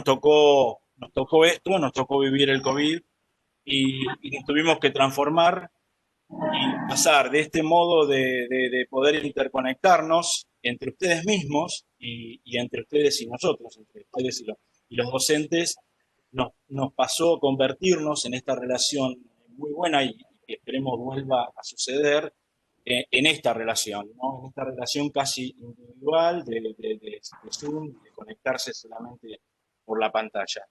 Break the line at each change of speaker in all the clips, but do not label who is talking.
nos tocó esto, nos tocó vivir el COVID y nos tuvimos que transformar y pasar de este modo de poder interconectarnos entre ustedes mismos y entre ustedes y nosotros, entre ustedes y los docentes, nos pasó a convertirnos en esta relación muy buena y que esperemos vuelva a suceder en esta relación, ¿no? En esta relación casi individual de Zoom, de conectarse solamente por la pantalla.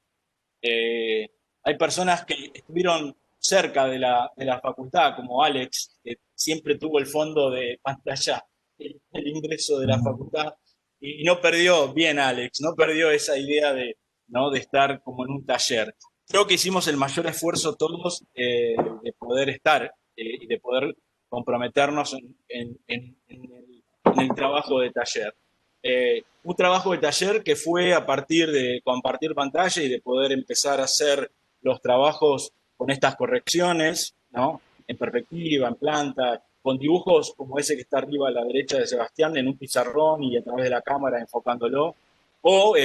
Eh, Hay personas que estuvieron cerca de la facultad, como Alex, que siempre tuvo el fondo de pantalla, el ingreso de la facultad, y no perdió, bien Alex, no perdió esa idea de, ¿no? De estar como en un taller. Creo que hicimos el mayor esfuerzo todos de poder estar y de poder comprometernos en el trabajo de taller. Un trabajo de taller que fue a partir de compartir pantalla y de poder empezar a hacer los trabajos con estas correcciones, ¿no? En perspectiva, en planta, con dibujos como ese que está arriba a la derecha de Sebastián en un pizarrón y a través de la cámara enfocándolo, o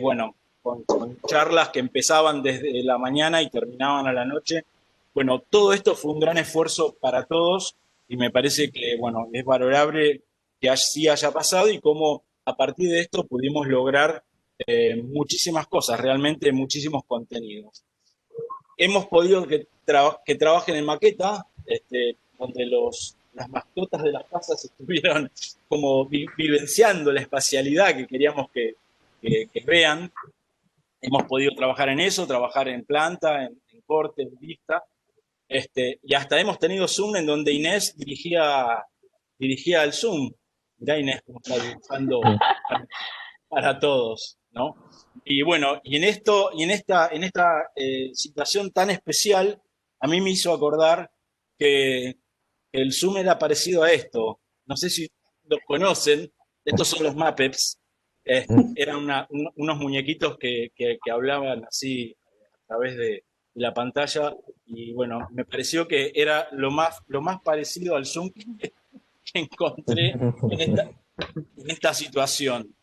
bueno, con charlas que empezaban desde la mañana y terminaban a la noche. Bueno, todo esto fue un gran esfuerzo para todos y me parece que, bueno, es valorable que así haya pasado y cómo a partir de esto pudimos lograr muchísimas cosas, realmente muchísimos contenidos. Hemos podido que trabajen en maqueta, donde las mascotas de las casas estuvieron como vivenciando la espacialidad que queríamos que vean. Hemos podido trabajar en eso, trabajar en planta, en corte, en vista, y hasta hemos tenido Zoom en donde Inés dirigía el Zoom. Mirá Inés cómo está dibujando para todos, ¿no? Y bueno, en esta situación tan especial, a mí me hizo acordar que el Zoom era parecido a esto. No sé si los conocen, estos son los Muppets. Eran unos muñequitos que hablaban así a través de la pantalla y bueno, me pareció que era lo más parecido al Zoom que encontré en esta situación.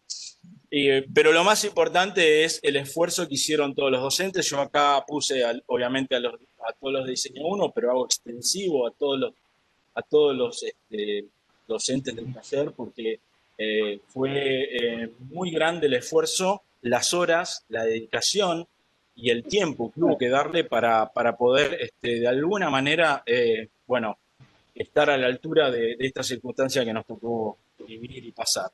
Pero lo más importante es el esfuerzo que hicieron todos los docentes. Yo acá puse, obviamente, a todos los de diseño uno, pero hago extensivo a todos los docentes del taller, porque fue muy grande el esfuerzo, las horas, la dedicación y el tiempo que hubo que darle para poder, de alguna manera, bueno, estar a la altura de esta circunstancia que nos tocó vivir y pasar.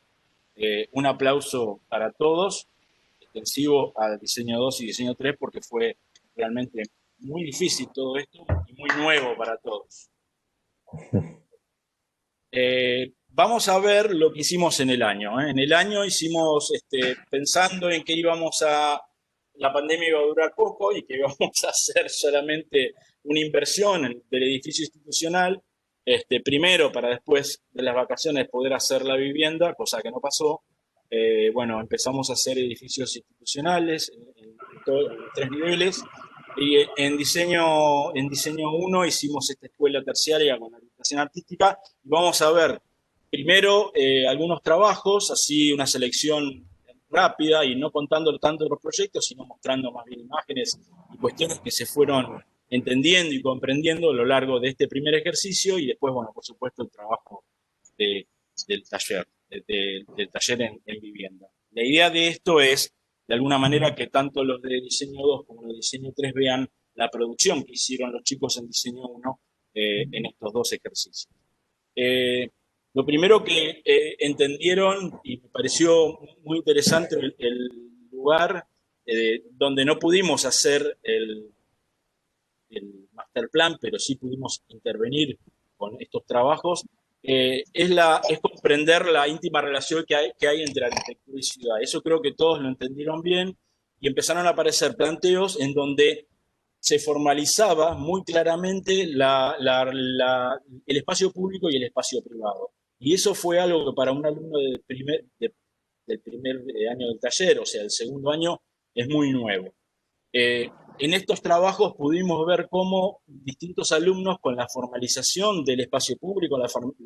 Un aplauso para todos, extensivo a diseño 2 y diseño 3 porque fue realmente muy difícil todo esto y muy nuevo para todos. Vamos a ver lo que hicimos en el año. En el año hicimos, pensando en que la pandemia iba a durar poco y que íbamos a hacer solamente una inversión del edificio institucional, primero para después de las vacaciones poder hacer la vivienda, cosa que no pasó. Bueno, empezamos a hacer edificios institucionales en 3 niveles y en diseño uno hicimos esta escuela terciaria con orientación artística y vamos a ver primero algunos trabajos, así una selección rápida y no contando tanto los proyectos, sino mostrando más bien imágenes y cuestiones que se fueron entendiendo y comprendiendo a lo largo de este primer ejercicio y después, bueno, por supuesto, el trabajo de, del taller en vivienda. La idea de esto es, de alguna manera, que tanto los de diseño 2 como los de diseño 3 vean la producción que hicieron los chicos en diseño 1 en estos dos ejercicios. Lo primero que entendieron y me pareció muy interesante el lugar donde no pudimos hacer el master plan, pero sí pudimos intervenir con estos trabajos, es comprender la íntima relación que hay entre arquitectura y ciudad. Eso creo que todos lo entendieron bien y empezaron a aparecer planteos en donde se formalizaba muy claramente el espacio público y el espacio privado. Y eso fue algo que para un alumno del primer año del taller, o sea, el segundo año, es muy nuevo. En estos trabajos pudimos ver cómo distintos alumnos con la formalización del espacio público,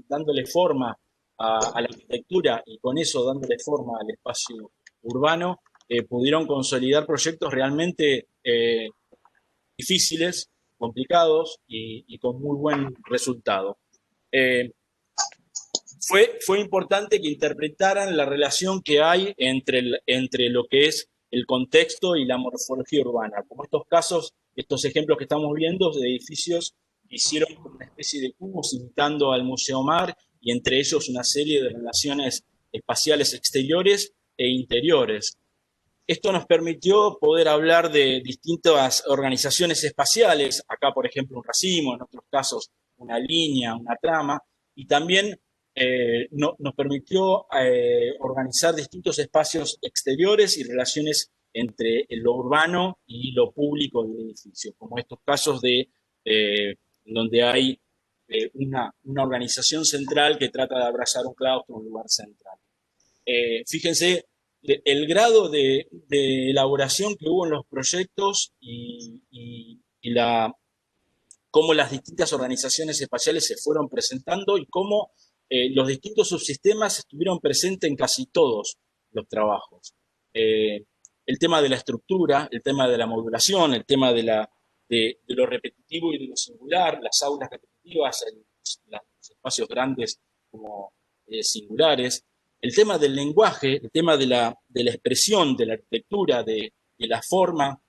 dándole forma a la arquitectura y con eso dándole forma al espacio urbano, pudieron consolidar proyectos realmente difíciles, complicados y con muy buen resultado. Eh, fue importante que interpretaran la relación que hay entre lo que es el contexto y la morfología urbana. Como estos casos, estos ejemplos que estamos viendo de edificios que hicieron como una especie de cubos imitando al Museo Mar y entre ellos una serie de relaciones espaciales exteriores e interiores. Esto nos permitió poder hablar de distintas organizaciones espaciales, acá por ejemplo un racimo, en otros casos una línea, una trama, y también nos permitió organizar distintos espacios exteriores y relaciones entre lo urbano y lo público del edificio, como estos casos donde hay una organización central que trata de abrazar un claustro, un lugar central. Fíjense el grado de elaboración que hubo en los proyectos y cómo las distintas organizaciones espaciales se fueron presentando y cómo los distintos subsistemas estuvieron presentes en casi todos los trabajos. El tema de la estructura, el tema de la modulación, el tema de lo repetitivo y de lo singular, las aulas repetitivas, los espacios grandes como singulares, el tema del lenguaje, el tema de la expresión, de la arquitectura, de la forma,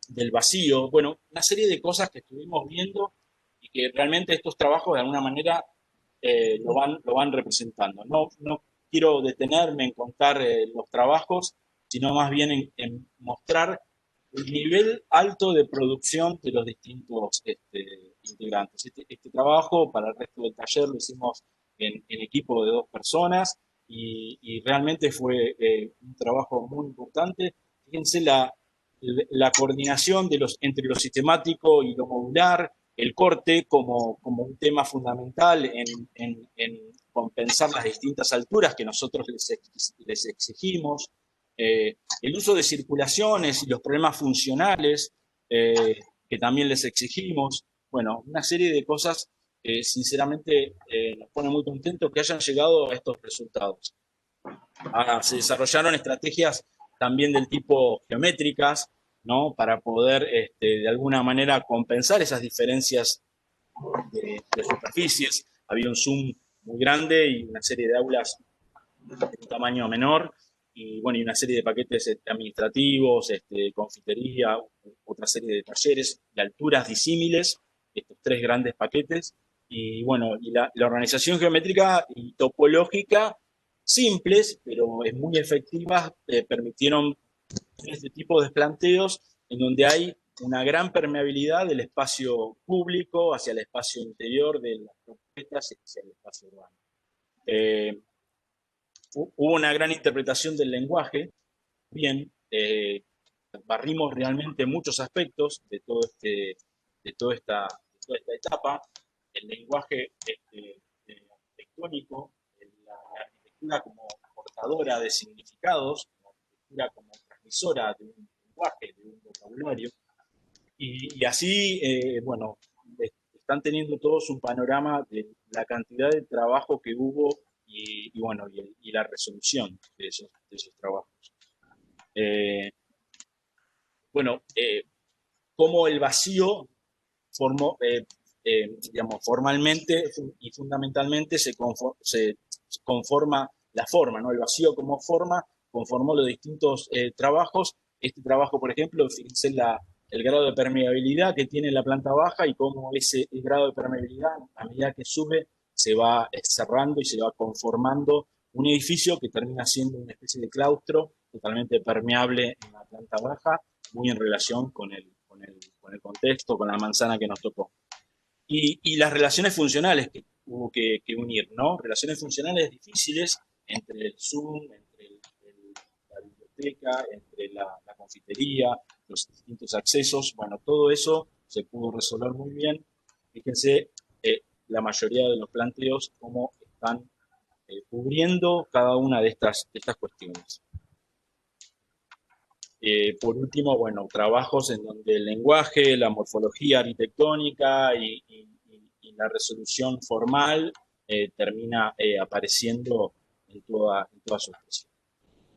del vacío, bueno, una serie de cosas que estuvimos viendo y que realmente estos trabajos de alguna manera lo van representando. No quiero detenerme en contar los trabajos, sino más bien en mostrar el nivel alto de producción de los distintos integrantes. Este trabajo para el resto del taller lo hicimos en equipo de 2 personas y realmente fue un trabajo muy importante. Fíjense la coordinación entre lo sistemático y lo modular, el corte como un tema fundamental en compensar las distintas alturas que nosotros les exigimos, el uso de circulaciones y los problemas funcionales que también les exigimos, bueno, una serie de cosas que sinceramente nos pone muy contentos que hayan llegado a estos resultados. Se desarrollaron estrategias también del tipo geométricas, ¿no? Para poder de alguna manera compensar esas diferencias de superficies. Había un zoom muy grande y una serie de aulas de un tamaño menor y bueno, y una serie de paquetes administrativos, confitería, otra serie de talleres de alturas disímiles, estos 3 grandes paquetes. Y bueno, y la organización geométrica y topológica simples, pero es muy efectivas, permitieron este tipo de planteos en donde hay una gran permeabilidad del espacio público hacia el espacio interior de las propuestas y hacia el espacio urbano. Hubo una gran interpretación del lenguaje, bien, barrimos realmente muchos aspectos de toda esta etapa, el lenguaje arquitectónico, la arquitectura como portadora de significados, la arquitectura como transmisora de un lenguaje, de un vocabulario, y así, bueno, están teniendo todos un panorama de la cantidad de trabajo que hubo bueno, y la resolución de esos trabajos. Bueno, cómo el vacío formó, digamos, formalmente y fundamentalmente se conforma la forma, ¿no? El vacío como forma conformó los distintos trabajos. Este trabajo, por ejemplo, fíjense el grado de permeabilidad que tiene la planta baja y cómo el grado de permeabilidad, a medida que sube, se va cerrando y se va conformando un edificio que termina siendo una especie de claustro totalmente permeable en la planta baja, muy en relación con el contexto, con la manzana que nos tocó. Y las relaciones funcionales que hubo que unir, ¿no? Relaciones funcionales difíciles entre el Zoom, entre la biblioteca, entre la confitería, los distintos accesos. Bueno, todo eso se pudo resolver muy bien. Fíjense la mayoría de los planteos cómo están cubriendo cada una de estas cuestiones. Por último, bueno, trabajos en donde el lenguaje, la morfología arquitectónica y la resolución formal termina apareciendo en toda su expresión.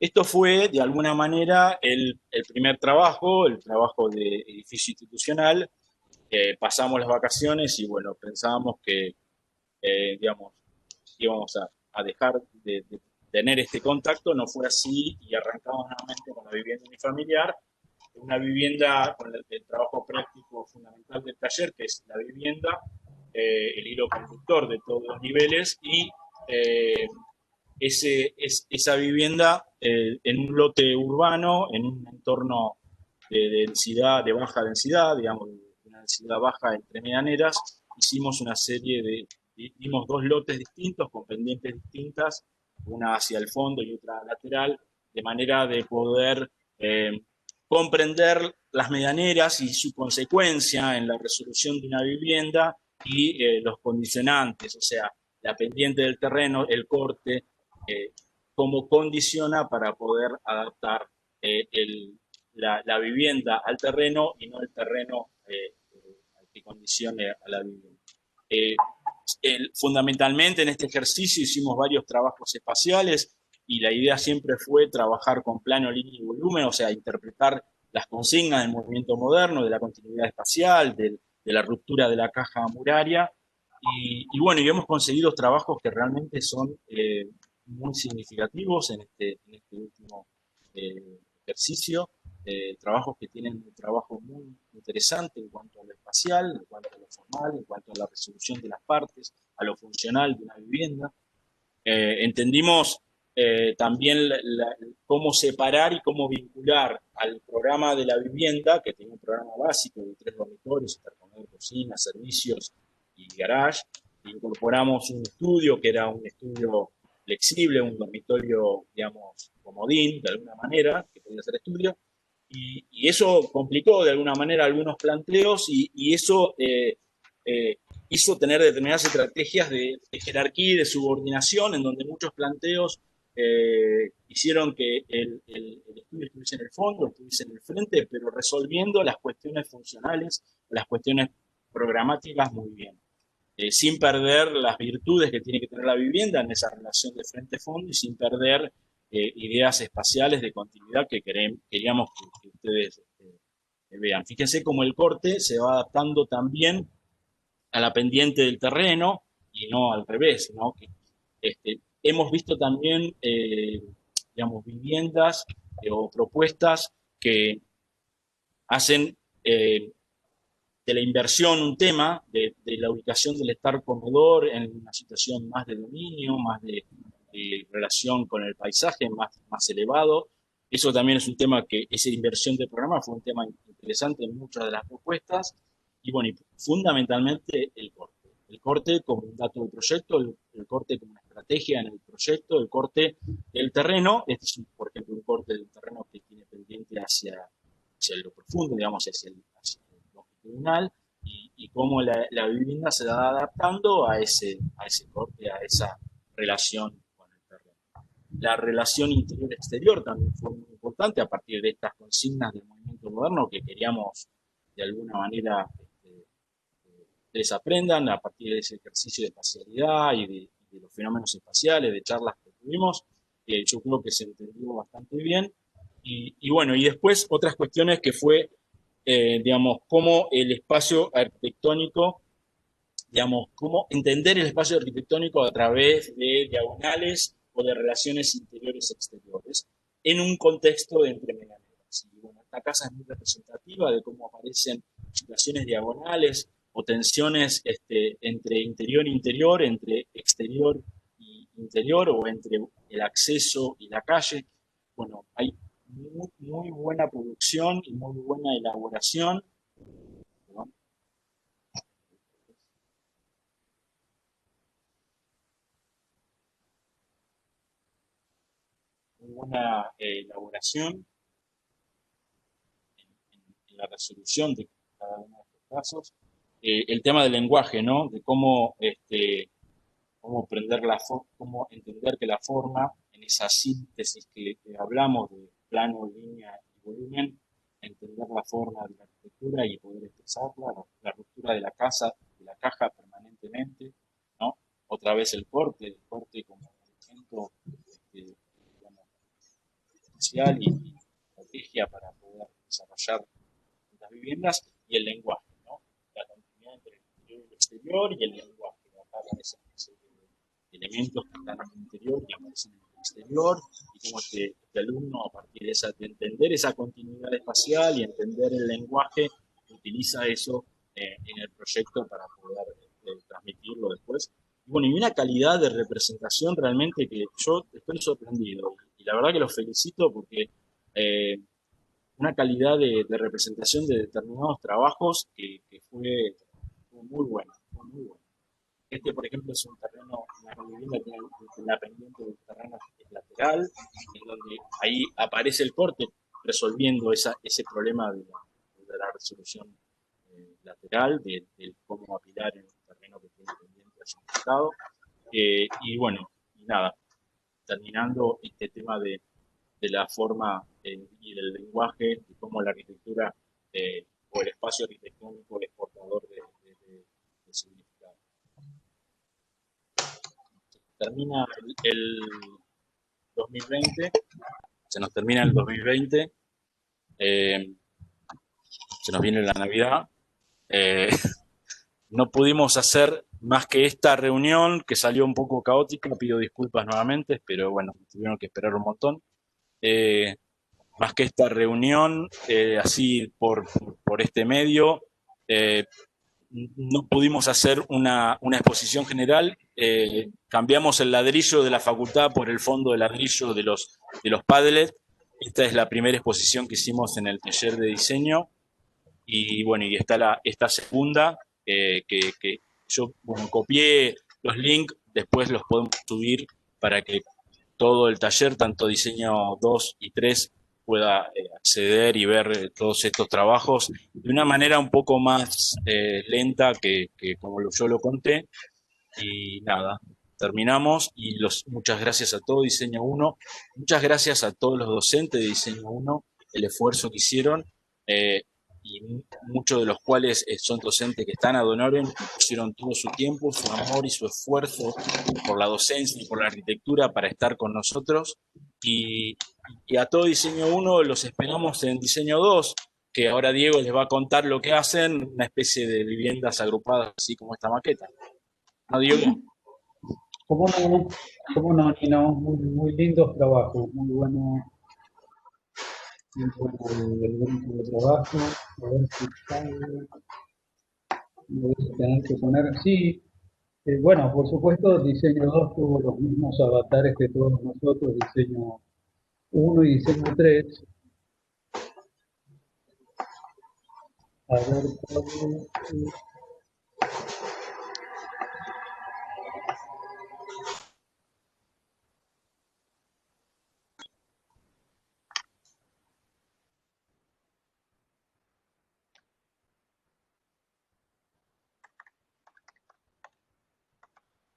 Esto fue, de alguna manera, el primer trabajo, el trabajo de edificio institucional. Pasamos las vacaciones y, bueno, pensábamos que, digamos, íbamos a dejar de tener este contacto. No fue así y arrancamos nuevamente con la vivienda unifamiliar, una vivienda con el trabajo práctico fundamental del taller, que es la vivienda, el hilo conductor de todos los niveles y esa vivienda en un lote urbano, en un entorno de densidad, de baja densidad, digamos, de una densidad baja entre medianeras, hicimos una serie dimos dos lotes distintos con pendientes distintas, una hacia el fondo y otra lateral, de manera de poder comprender las medianeras y su consecuencia en la resolución de una vivienda y los condicionantes, o sea, la pendiente del terreno, el corte, eh, cómo condiciona para poder adaptar la vivienda al terreno y no el terreno al que condicione a la vivienda. Eh, Fundamentalmente en este ejercicio hicimos varios trabajos espaciales y la idea siempre fue trabajar con plano, línea y volumen, o sea, interpretar las consignas del movimiento moderno, de la continuidad espacial, de la ruptura de la caja muraria. Y bueno, y hemos conseguido trabajos que realmente son muy significativos en este último ejercicio. Trabajos que tienen un trabajo muy interesante en cuanto a lo espacial, en cuanto a lo formal, en cuanto a la resolución de las partes, a lo funcional de una vivienda. Entendimos también cómo separar y cómo vincular al programa de la vivienda, que tiene un programa básico de 3 dormitorios, intercomedor, cocina, servicios y garage. Incorporamos un estudio que era un estudio flexible, un dormitorio, digamos, comodín, de alguna manera, que podía ser estudio. Y eso complicó de alguna manera algunos planteos y eso eh, hizo tener determinadas estrategias de jerarquía y de subordinación, en donde muchos planteos hicieron que el estudio estuviese en el fondo, estuviese en el frente, pero resolviendo las cuestiones funcionales, las cuestiones programáticas muy bien, sin perder las virtudes que tiene que tener la vivienda en esa relación de frente-fondo y sin perder ideas espaciales de continuidad que queríamos que ustedes vean. Fíjense cómo el corte se va adaptando también a la pendiente del terreno y no al revés, ¿no? Hemos visto también, digamos, viviendas o propuestas que hacen de la inversión un tema, de la ubicación del estar comedor en una situación más de dominio, más de relación con el paisaje, más elevado. Eso también es un tema que esa inversión de programa fue un tema interesante en muchas de las propuestas. Y bueno, y fundamentalmente el corte. El corte como un dato del proyecto, el corte como una estrategia en el proyecto, el corte del terreno. Este es, por ejemplo, un corte del terreno que tiene pendiente hacia lo profundo, digamos, hacia el longitudinal, y cómo la vivienda se va adaptando a ese corte, a esa relación con el terreno. La relación interior-exterior también fue muy importante a partir de estas consignas del movimiento moderno que queríamos de alguna manera desaprendan a partir de ese ejercicio de espacialidad y de los fenómenos espaciales, de charlas que tuvimos. Yo creo que se entendió bastante bien. Y bueno, y después otras cuestiones que fue, digamos, cómo el espacio arquitectónico, digamos, cómo entender el espacio arquitectónico a través de diagonales o de relaciones interiores-exteriores en un contexto de entremedianeras. Y bueno, esta casa es muy representativa de cómo aparecen situaciones diagonales o tensiones entre interior e interior, entre exterior y interior, o entre el acceso y la calle. Bueno, hay muy buena producción y muy buena elaboración, ¿no? Muy buena elaboración en la resolución de cada uno de estos casos. El tema del lenguaje, ¿no? De cómo, cómo, cómo entender que la forma, en esa síntesis que hablamos de plano, línea y volumen, entender la forma de la arquitectura y poder expresarla, la ruptura de la casa, de la caja permanentemente, ¿no? Otra vez el corte como elemento, digamos, espacial y estrategia para poder desarrollar las viviendas, y el lenguaje, ¿no? La continuidad entre el interior y el exterior, y el lenguaje. Acá aparecen una serie de elementos que están en el interior y aparecen en el exterior, y cómo este alumno, a partir de entender esa continuidad espacial y entender el lenguaje, utiliza eso en el proyecto para poder transmitirlo después. Y bueno, y una calidad de representación realmente que yo estoy sorprendido. Y la verdad que los felicito porque una calidad de representación de determinados trabajos que fue muy buena, fue muy buena. Este, por ejemplo, es un terreno, una vivienda que tiene la pendiente del terreno lateral, en donde ahí aparece el corte resolviendo ese problema de la resolución lateral, de cómo apilar en un terreno que tiene pendiente hacia un costado. Y bueno, y nada, terminando este tema de la forma y del lenguaje, y cómo la arquitectura o el espacio arquitectónico es portador de significado. Termina el 2020, se nos termina el 2020, se nos viene la Navidad, eh, no pudimos hacer más que esta reunión que salió un poco caótica, pido disculpas nuevamente, pero bueno, tuvieron que esperar un montón. Más que esta reunión, así por este medio, eh, no pudimos hacer una exposición general, cambiamos el ladrillo de la facultad por el fondo de ladrillo de los Padlet. Esta es la primera exposición que hicimos en el taller de diseño, y bueno, y está esta segunda, que yo bueno, copié los links, después los podemos subir para que todo el taller, tanto diseño 2 y 3, pueda acceder y ver todos estos trabajos de una manera un poco más lenta que como yo lo conté. Y nada, terminamos, y muchas gracias a todo Diseño 1, muchas gracias a todos los docentes de Diseño 1, el esfuerzo que hicieron, eh, y muchos de los cuales son docentes que están ad honorem, pusieron todo su tiempo, su amor y su esfuerzo por la docencia y por la arquitectura para estar con nosotros. Y, y a todo Diseño 1 los esperamos en Diseño 2, que ahora Diego les va a contar lo que hacen, una especie de viviendas agrupadas así como esta maqueta. ¿No, Diego?
¿Cómo no? ¿Cómo no, Nino? Muy, muy lindos trabajos, muy bueno el grupo de trabajo. A ver si sale, voy a tener que poner, sí, bueno, por supuesto, Diseño 2 tuvo los mismos avatares que todos nosotros, Diseño 1 y Diseño 3. A ver, Pablo,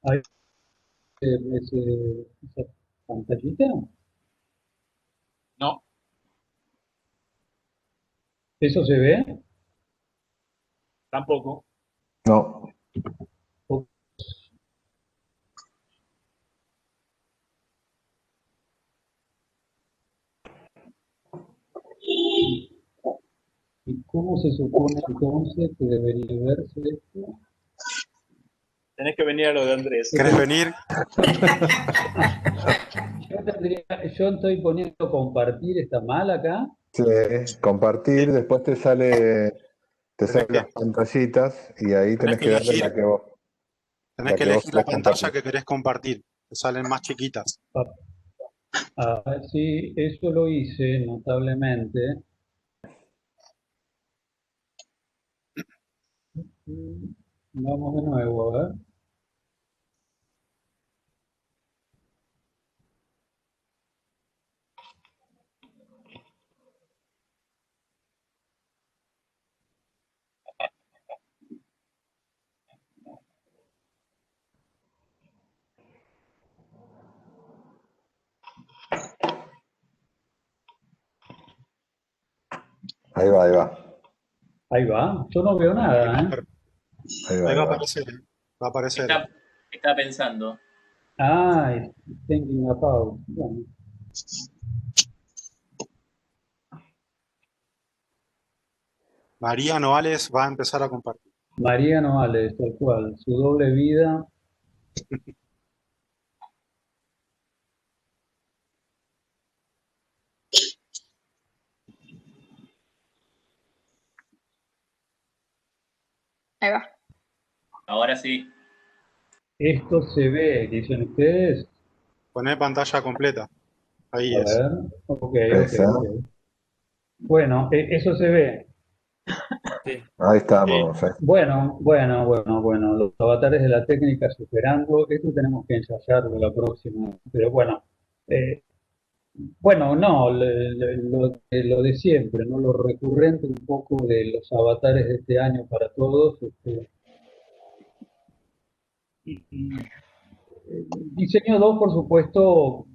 ¿hay esa pantallita?
No,
¿Eso se ve?
tampoco.
No,
¿O- ¿Y cómo se supone entonces que debería verse esto?
Tenés que venir a lo de Andrés.
¿Querés venir?
Yo estoy poniendo compartir, ¿está mal acá?
sí, compartir, después te salen
Tenés
las
que,
pantallitas y ahí
tenés
tenés
que
que darle
elegir, tenés
la
que
que vos
elegir la
querés
pantalla
compartir.
que querés compartir. Te salen más chiquitas.
Sí, eso lo hice notablemente. Vamos de nuevo, a ver.
Ahí va, ahí va.
Ahí va. Yo no veo
Ahí va,
nada, ¿eh?
Ahí va,
ahí
ahí
va a
va.
aparecer. Va a aparecer.
Está pensando.
Ah, thinking about. Bueno,
María Noales va a empezar a compartir.
María Noales, tal cual, su doble vida.
Ahí va.
Ahora sí.
Esto se ve, dicen ustedes.
Poné pantalla completa. Ahí
A
es.
ver, ok.
Esa.
Bueno, eso se ve.
Sí.
Ahí estamos.
Bueno, los avatares de la técnica superando, esto tenemos que ensayarlo la próxima, pero bueno, eh, bueno, no, lo de siempre, ¿no? Lo recurrente un poco de los avatares de este año para todos, diseño 2, por supuesto,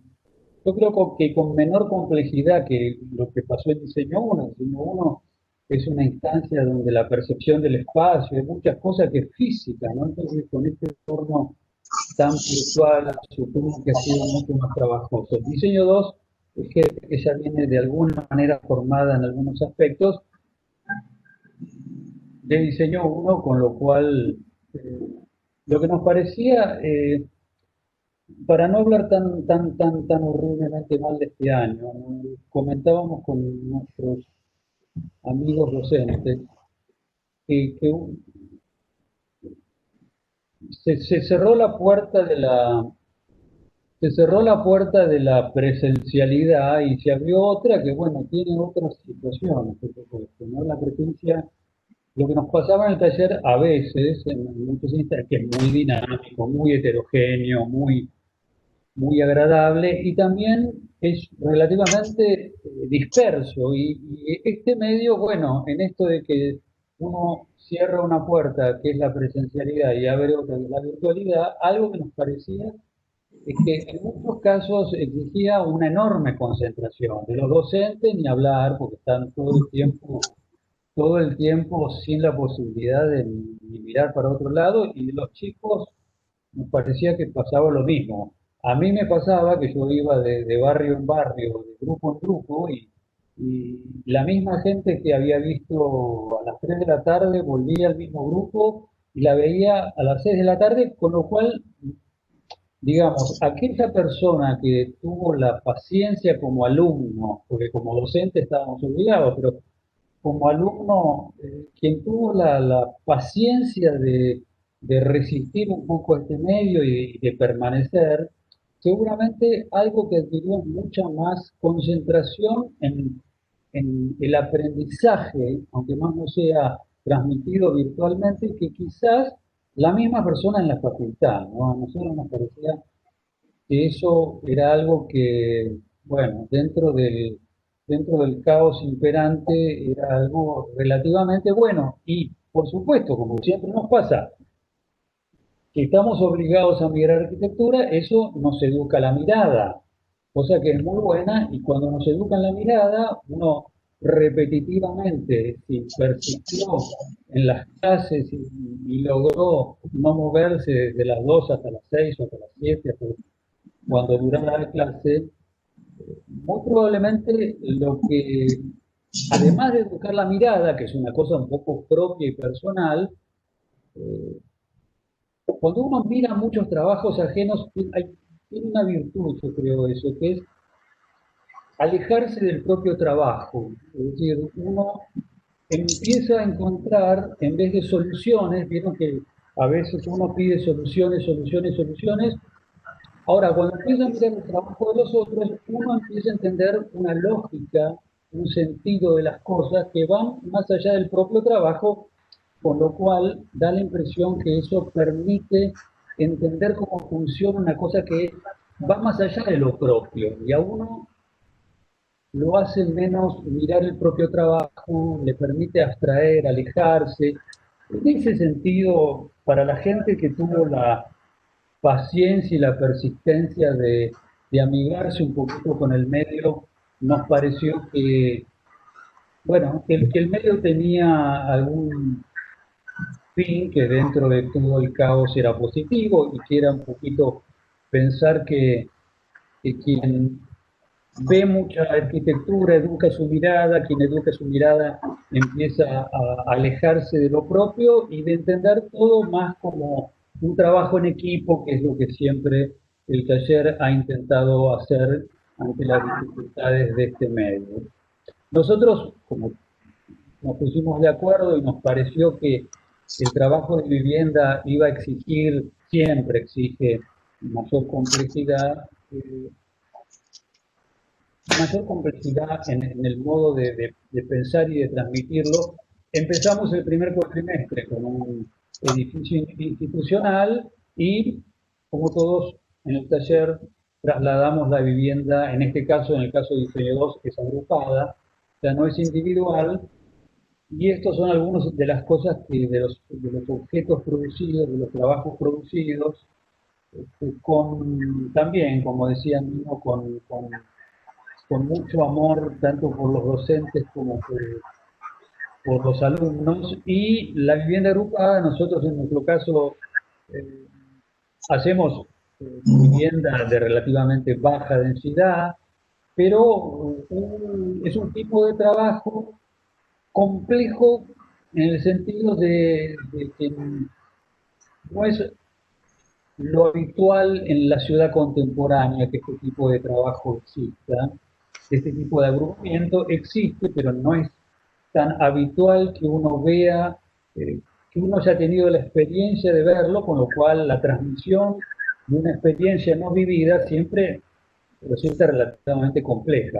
yo creo que con menor complejidad que lo que pasó en diseño 1. Diseño 1 es una instancia donde la percepción del espacio, hay muchas cosas que es física, ¿no? Entonces, con este entorno tan virtual, supongo que ha sido mucho más trabajoso. El diseño 2 es que ya viene de alguna manera formada en algunos aspectos de diseño 1, con lo cual lo que nos parecía, para no hablar tan horriblemente mal de este año, ¿no? Comentábamos con nuestros amigos docentes que se cerró la puerta de se cerró la puerta de la presencialidad y se abrió otra que, bueno, tiene otras situaciones, por supuesto, ¿no? La presencia, lo que nos pasaba en el taller a veces, en muchos instantes, que es muy dinámico, muy heterogéneo, muy agradable y también es relativamente disperso. Y este medio, bueno, en esto de que uno cierra una puerta que es la presencialidad y abre otra que es la virtualidad, algo que nos parecía es que en muchos casos exigía una enorme concentración de los docentes, ni hablar, porque están todo el tiempo sin la posibilidad de ni mirar para otro lado, y de los chicos nos parecía que pasaba lo mismo. A mí me pasaba que yo iba de barrio en barrio, de grupo en grupo, y la misma gente que había visto a las 3 de la tarde volvía al mismo grupo y la veía a las 6 de la tarde, con lo cual, digamos, aquella persona que tuvo la paciencia como alumno, porque como docente estábamos obligados, pero como alumno, quien tuvo la paciencia de resistir un poco a este medio y de permanecer, seguramente algo que adquirió mucha más concentración en el aprendizaje, aunque más no sea transmitido virtualmente, que quizás la misma persona en la facultad, ¿no? A nosotros nos parecía que eso era algo que, bueno, dentro del caos imperante era algo relativamente bueno. Y, por supuesto, como siempre nos pasa, que estamos obligados a mirar arquitectura, eso nos educa la mirada, cosa que es muy buena, y cuando nos educan la mirada, uno repetitivamente, si persistió en las clases y logró no moverse desde las 2 hasta las 6 o hasta las 7, hasta cuando durara la clase, muy probablemente lo que, además de educar la mirada, que es una cosa un poco propia y personal, eh, cuando uno mira muchos trabajos ajenos, tiene una virtud, yo creo eso, que es alejarse del propio trabajo. Es decir, uno empieza a encontrar, en vez de soluciones, vieron que a veces uno pide soluciones, soluciones, soluciones. Ahora, cuando empieza a mirar el trabajo de los otros, uno empieza a entender una lógica, un sentido de las cosas que van más allá del propio trabajo, con lo cual da la impresión que eso permite entender cómo funciona una cosa que va más allá de lo propio, y a uno lo hace menos mirar el propio trabajo, le permite abstraer, alejarse. En ese sentido, para la gente que tuvo la paciencia y la persistencia de amigarse un poquito con el medio, nos pareció que, bueno, que el medio tenía algún fin que dentro de todo el caos era positivo, y que era un poquito pensar que quien ve mucha arquitectura educa su mirada, quien educa su mirada empieza a alejarse de lo propio y de entender todo más como un trabajo en equipo, que es lo que siempre el taller ha intentado hacer ante las dificultades de este medio. Nosotros, como nos pusimos de acuerdo y nos pareció que el trabajo de vivienda iba a exigir, siempre exige mayor complejidad en el modo de pensar y de transmitirlo. Empezamos el primer cuatrimestre con un edificio institucional y, como todos en el taller, trasladamos la vivienda, en este caso, en el caso de Diseño 2, es agrupada, o sea, no es individual, y estos son algunos de las cosas que de los objetos producidos, de los trabajos producidos, también, como decía Nino, con mucho amor, tanto por los docentes como por los alumnos. Y la vivienda agrupada, nosotros en nuestro caso eh, hacemos vivienda de relativamente baja densidad, pero es un tipo de trabajo complejo en el sentido de que no es lo habitual en la ciudad contemporánea que este tipo de trabajo exista. Este tipo de agrupamiento existe, pero no es tan habitual que uno vea, que uno haya tenido la experiencia de verlo, con lo cual la transmisión de una experiencia no vivida siempre resulta relativamente compleja.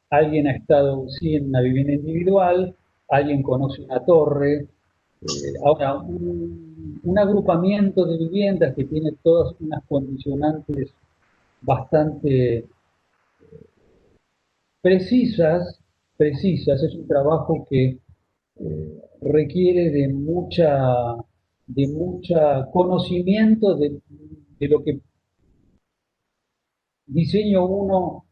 Alguien ha estado, sí, en una vivienda individual, alguien conoce una torre. Ahora, un agrupamiento de viviendas que tiene todas unas condicionantes bastante precisas, es un trabajo que requiere de mucha conocimiento de lo que Diseño 1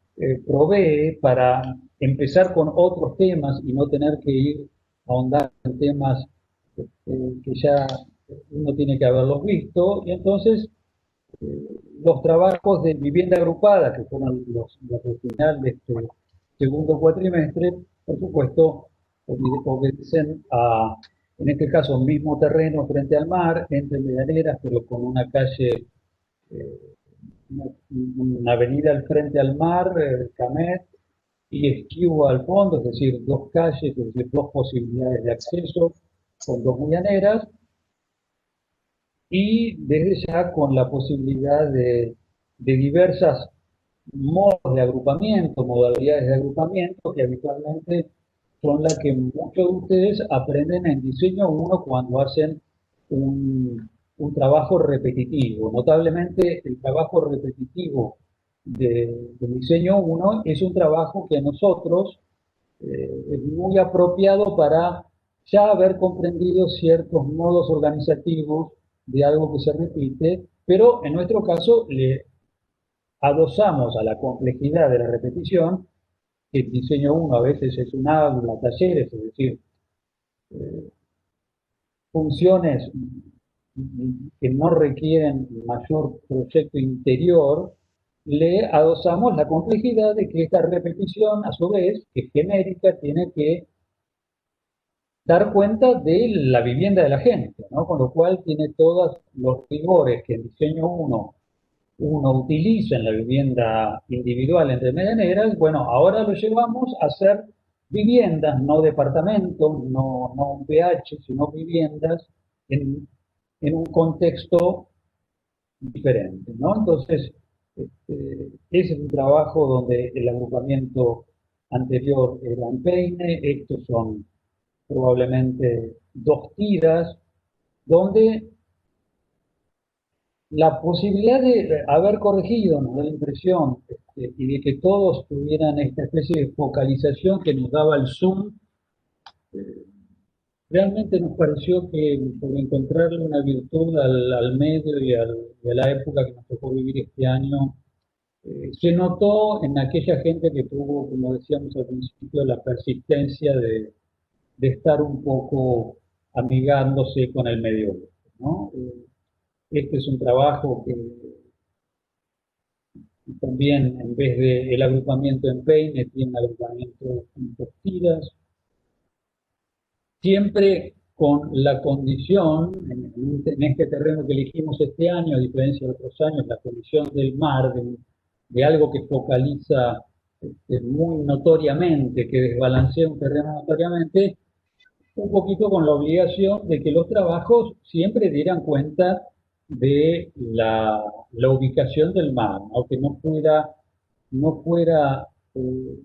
provee para empezar con otros temas y no tener que ir a ahondar en temas que ya uno tiene que haberlos visto. Y entonces los trabajos de vivienda agrupada, que fueron los del final de este segundo cuatrimestre, por supuesto, obedecen a, en este caso, mismo terreno frente al mar, entre medianeras, pero con una calle, eh, una avenida al frente al mar, Camet, y Esquivo al fondo, es decir, dos calles, es decir, dos posibilidades de acceso con dos medianeras, y desde ya con la posibilidad de diversas modos de agrupamiento, modalidades de agrupamiento, que habitualmente son las que muchos de ustedes aprenden en Diseño 1 cuando hacen un trabajo repetitivo. Notablemente, el trabajo repetitivo de Diseño 1 es un trabajo que a nosotros es muy apropiado para ya haber comprendido ciertos modos organizativos de algo que se repite, pero en nuestro caso le adosamos a la complejidad de la repetición, que el diseño 1 a veces es un aula, talleres, es decir, funciones que no requieren mayor proyecto interior, le adosamos la complejidad de que esta repetición, a su vez, que es genérica, tiene que dar cuenta de la vivienda de la gente, ¿no? Con lo cual tiene todos los rigores que en diseño uno utiliza en la vivienda individual entre medianeras. Bueno, ahora lo llevamos a hacer viviendas, no departamentos, no un PH, sino viviendas en un contexto diferente, ¿no? Entonces, ese es un trabajo donde el agrupamiento anterior era en peine, estos son probablemente dos tiras, donde la posibilidad de haber corregido nos da la impresión, y de que todos tuvieran esta especie de focalización que nos daba el Zoom, realmente nos pareció que por encontrarle una virtud al medio y a la época que nos tocó vivir este año, se notó en aquella gente que tuvo, como decíamos al principio, la persistencia de estar un poco amigándose con el medio, ¿no? Este es un trabajo que también, en vez del agrupamiento en peine, tiene agrupamiento en dos tiras. siempre con la condición, en este terreno que elegimos este año, a diferencia de otros años, la condición del mar, de algo que focaliza muy notoriamente, que desbalancea un terreno notoriamente, un poquito con la obligación de que los trabajos siempre dieran cuenta de la ubicación del mar, ¿no? Que no fuera eh,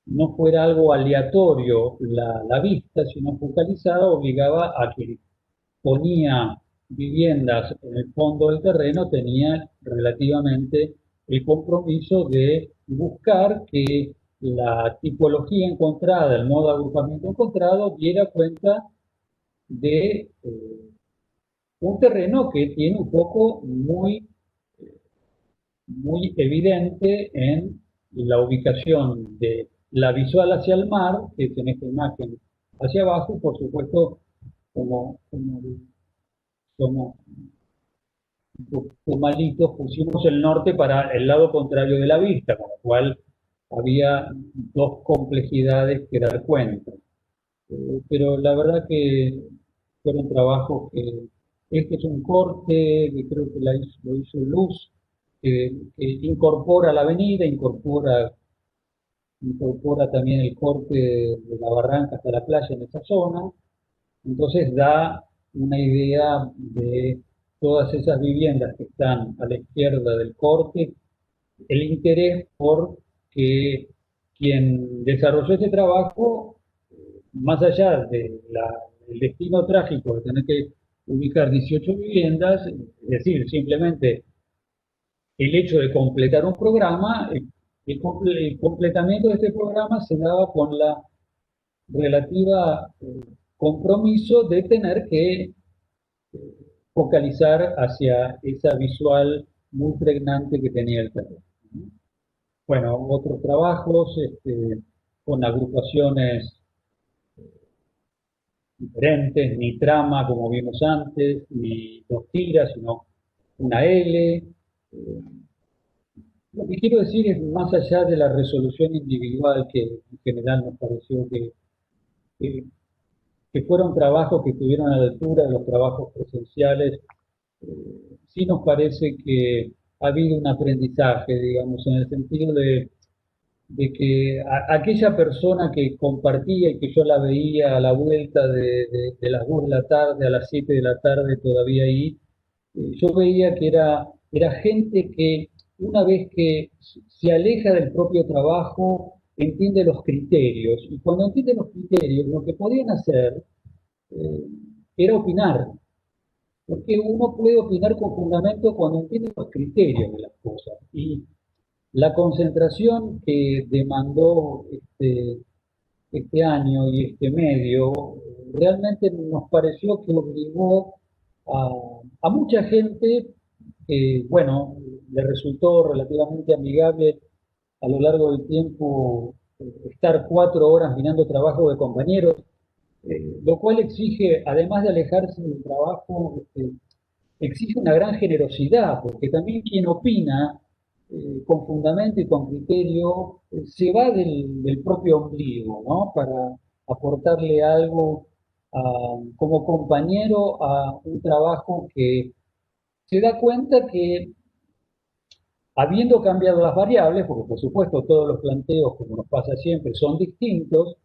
no fuera algo aleatorio la vista, sino focalizada, obligaba a que ponía viviendas en el fondo del terreno, tenía relativamente el compromiso de buscar que la tipología encontrada, el modo de agrupamiento encontrado, diera cuenta de un terreno que tiene un foco muy evidente en la ubicación de la visual hacia el mar, que es en esta imagen hacia abajo, y por supuesto, como somos un poco malitos, pusimos el norte para el lado contrario de la vista, con lo cual había dos complejidades que dar cuenta. Pero la verdad que fueron trabajos que, este es un corte que creo que lo hizo Luz, que incorpora la avenida, incorpora también el corte de la barranca hasta la playa en esa zona, entonces da una idea de todas esas viviendas que están a la izquierda del corte, el interés por que quien desarrolló este trabajo, más allá del destino trágico de tener que ubicar 18 viviendas, es decir, simplemente el hecho de completar un programa, el completamiento de este programa se daba con la relativa compromiso de tener que focalizar hacia esa visual muy pregnante que tenía el terreno. Bueno, otros trabajos con agrupaciones diferentes, ni trama como vimos antes, ni dos tiras, sino una L. Lo que quiero decir es, más allá de la resolución individual, que en general nos pareció que, que fueron trabajos que estuvieron a la altura de los trabajos presenciales, sí nos parece que ha habido un aprendizaje, digamos, en el sentido de que aquella persona que compartía y que yo la veía a la vuelta de las 2 de la tarde a las 7 de la tarde todavía ahí, yo veía que era gente que una vez que se aleja del propio trabajo, entiende los criterios. Y cuando entiende los criterios, lo que podían hacer eh, era opinar. Porque uno puede opinar con fundamento cuando entiende los criterios de las cosas. Y la concentración que demandó este año y este medio, realmente nos pareció que obligó a mucha gente que, bueno, le resultó relativamente amigable a lo largo del tiempo estar 4 horas mirando trabajo de compañeros, lo cual exige, además de alejarse del trabajo, exige una gran generosidad, porque también quien opina con fundamento y con criterio se va del propio ombligo, ¿no? Para aportarle algo como compañero a un trabajo que se da cuenta que, habiendo cambiado las variables, porque por supuesto todos los planteos, como nos pasa siempre, son distintos,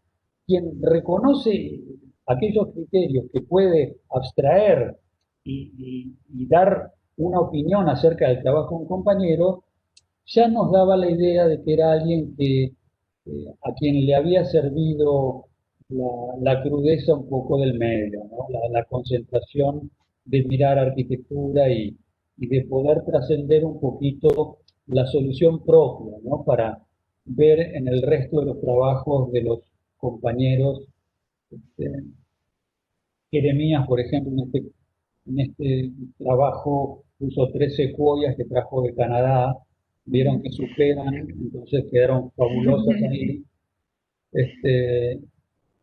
quien reconoce aquellos criterios que puede abstraer y dar una opinión acerca del trabajo de un compañero, ya nos daba la idea de que era alguien a quien le había servido la crudeza un poco del medio, ¿no? La concentración de mirar arquitectura y de poder trascender un poquito la solución propia, ¿no? Para ver en el resto de los trabajos de los compañeros. este, Jeremías, por ejemplo, en este trabajo puso 3 secuoyas que trajo de Canadá, vieron que superan, entonces quedaron fabulosas ahí.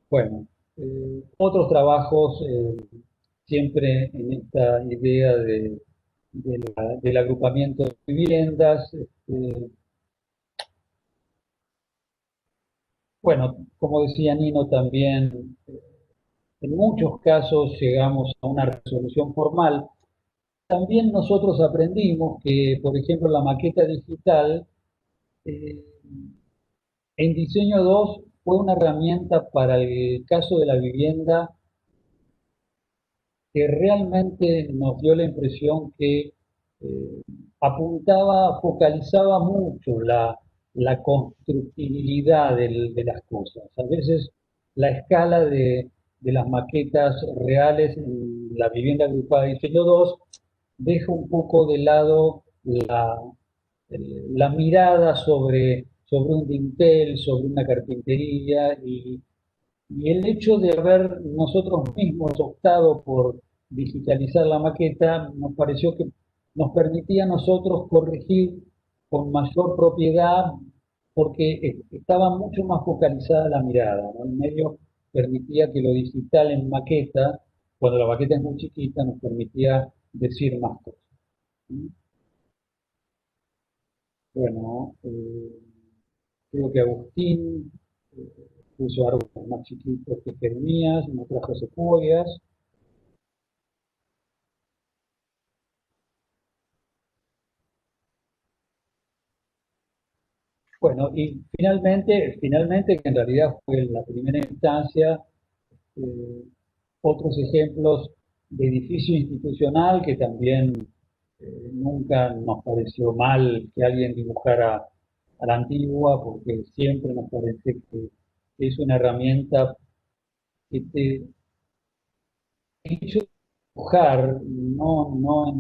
Bueno, otros trabajos siempre en esta idea del agrupamiento de viviendas, Bueno, como decía Nino también, en muchos casos llegamos a una resolución formal. También nosotros aprendimos que, por ejemplo, la maqueta digital eh, en Diseño 2 fue una herramienta para el caso de la vivienda que realmente nos dio la impresión que eh, focalizaba mucho la constructibilidad de las cosas. A veces la escala de las maquetas reales en la vivienda agrupada de Diseño 2 deja un poco de lado la mirada sobre un dintel, sobre una carpintería y el hecho de haber nosotros mismos optado por digitalizar la maqueta nos pareció que nos permitía a nosotros corregir con mayor propiedad porque estaba mucho más focalizada la mirada, ¿no? El medio permitía que lo digital en maqueta, cuando la maqueta es muy chiquita, nos permitía decir más cosas. Bueno, creo que Agustín puso árboles más chiquitos que Jeremías, no trajo secuoyas. Bueno, y finalmente, que en realidad fue la primera instancia, eh, otros ejemplos de edificio institucional que también nunca nos pareció mal que alguien dibujara a la antigua, porque siempre nos parece que es una herramienta que te hecho dibujar, no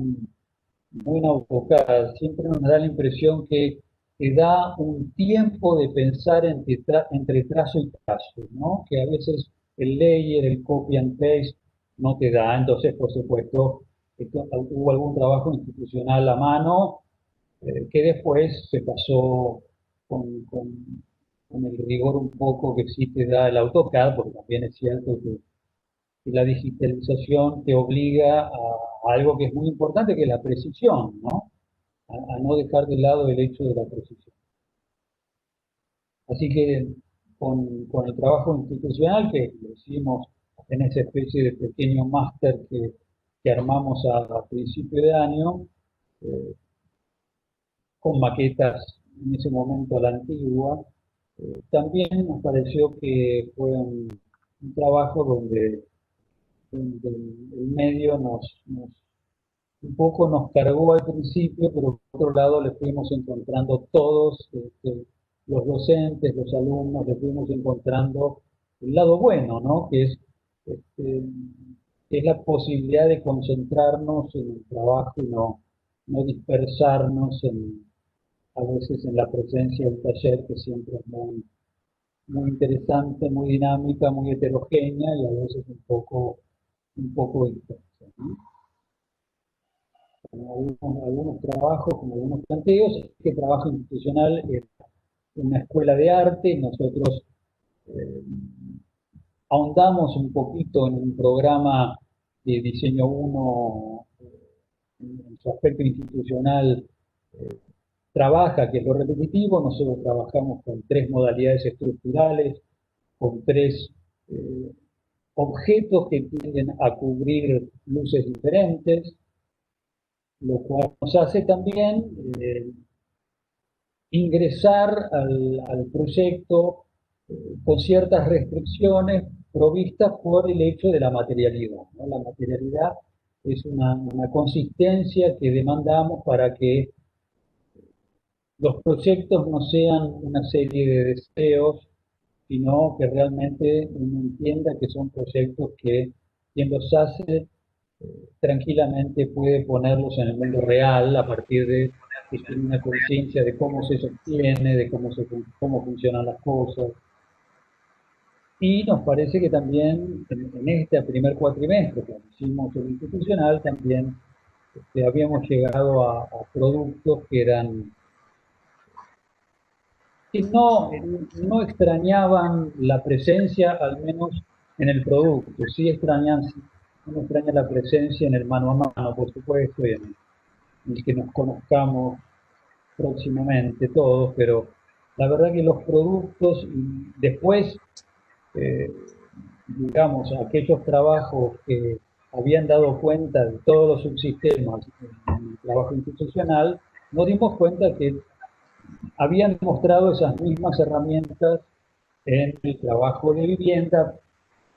en AutoCAD, siempre nos da la impresión que te da un tiempo de pensar entre trazo y trazo, ¿no? Que a veces el layer, el copy and paste no te da. Entonces, por supuesto, hubo algún trabajo institucional a mano que después se pasó con el rigor un poco que sí te da el AutoCAD, porque también es cierto que la digitalización te obliga a algo que es muy importante, que es la precisión, ¿no? A no dejar de lado el hecho de la precisión. Así que con el trabajo institucional que lo hicimos en esa especie de pequeño máster que armamos a principio de año, eh, con maquetas en ese momento a la antigua, también nos pareció que fue un trabajo donde el medio un poco nos cargó al principio, pero por otro lado le fuimos encontrando todos, los docentes, los alumnos, le fuimos encontrando el lado bueno, ¿no? Este, que es la posibilidad de concentrarnos en el trabajo y no dispersarnos a veces en la presencia del taller, que siempre es muy interesante, muy dinámica, muy heterogénea y a veces un poco dispersa, ¿no? Algunos trabajos, como algunos planteos, este trabajo institucional es una escuela de arte y nosotros eh, ahondamos un poquito en un programa de diseño 1 en su aspecto institucional trabaja, que es lo repetitivo. Nosotros trabajamos con 3 modalidades estructurales, con 3 objetos que tienden a cubrir luces diferentes, lo cual nos hace también ingresar al proyecto con ciertas restricciones provistas por el hecho de la materialidad, ¿no? La materialidad es una consistencia que demandamos para que los proyectos no sean una serie de deseos, sino que realmente uno entienda que son proyectos que quien los hace tranquilamente puede ponerlos en el mundo real a partir de que tiene una conciencia de cómo se sostiene, de cómo funcionan las cosas. Y nos parece que también en este primer cuatrimestre, que hicimos el institucional, también habíamos llegado a productos que no extrañaban la presencia, al menos en el producto. Sí uno extraña la presencia en el mano a mano, por supuesto, y en el que nos conozcamos próximamente todos, pero la verdad que los productos, y después, digamos, aquellos trabajos que habían dado cuenta de todos los subsistemas en el trabajo institucional, nos dimos cuenta que habían mostrado esas mismas herramientas en el trabajo de vivienda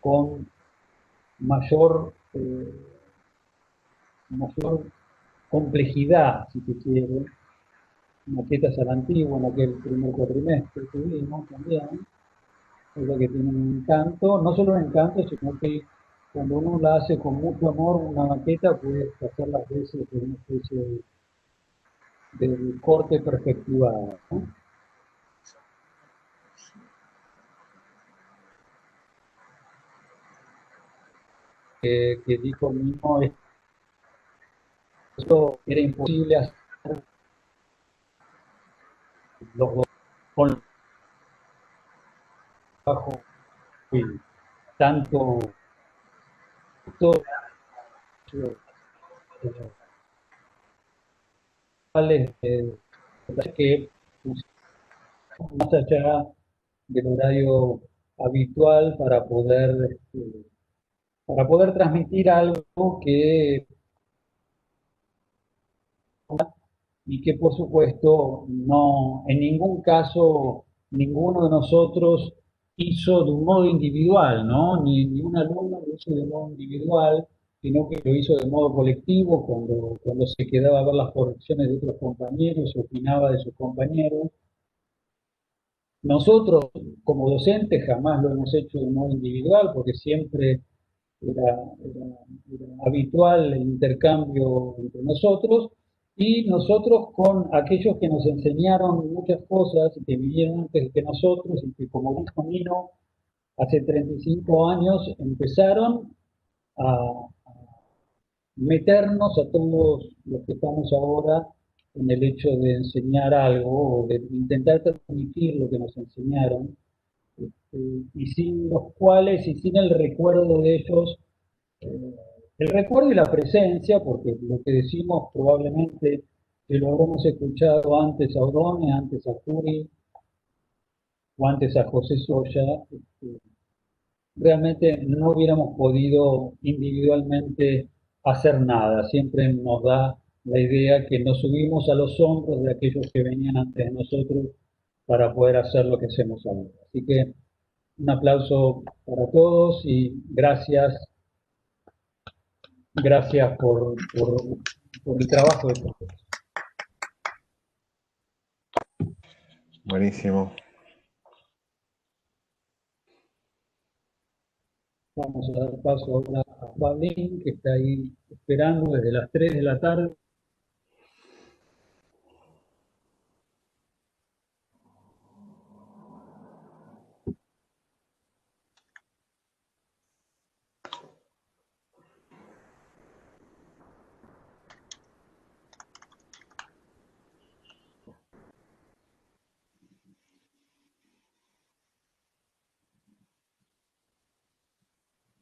con mayor, mayor complejidad, si se quiere, maquetas a la antigua en aquel primer cuatrimestre que vimos también, es lo que tiene un encanto, no solo un encanto, sino que cuando uno la hace con mucho amor, una maqueta puede hacer las veces de una especie de corte perspectivado, ¿no? Que dijo mismo, esto era imposible hacer los dos con el trabajo y tanto todo, que más allá del horario habitual para poder transmitir algo que y que por supuesto no, en ningún caso ninguno de nosotros hizo de un modo individual, ¿no? Ni un alumno lo hizo de modo individual, sino que lo hizo de modo colectivo cuando se quedaba a ver las correcciones de otros compañeros, opinaba de sus compañeros. Nosotros, como docentes, jamás lo hemos hecho de modo individual, porque siempre era habitual el intercambio entre nosotros, y nosotros con aquellos que nos enseñaron muchas cosas, que vinieron antes que nosotros, y que, como dijo Nino, hace 35 años empezaron a meternos a todos los que estamos ahora en el hecho de enseñar algo o de intentar transmitir lo que nos enseñaron, y sin los cuales y sin el recuerdo de ellos, eh, el recuerdo y la presencia, porque lo que decimos probablemente que lo habremos escuchado antes a Odone, antes a Curi o antes a José Soya, realmente no hubiéramos podido individualmente hacer nada. Siempre nos da la idea que nos subimos a los hombros de aquellos que venían antes de nosotros para poder hacer lo que hacemos ahora. Así que un aplauso para todos y gracias por el trabajo de todos.
Buenísimo.
Vamos a dar paso ahora a Pablín, que está ahí esperando desde las 3 de la tarde.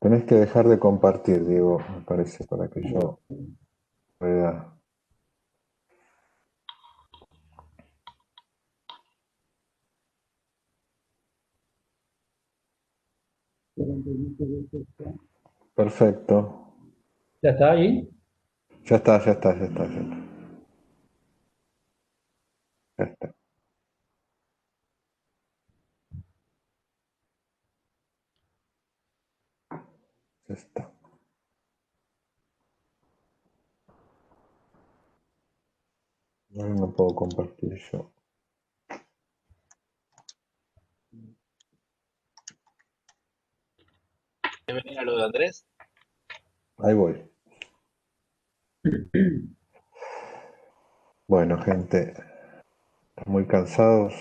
Tenés que dejar de compartir, Diego, me parece, para que yo pueda. Perfecto.
¿Ya está ahí?
Ya está, ya está, ya está, ya está. Ya está. Ya está. Ahora no puedo compartir yo.
¿Quieres venir a lo de Andrés?
Ahí voy. Bueno, gente, ¿están muy cansados?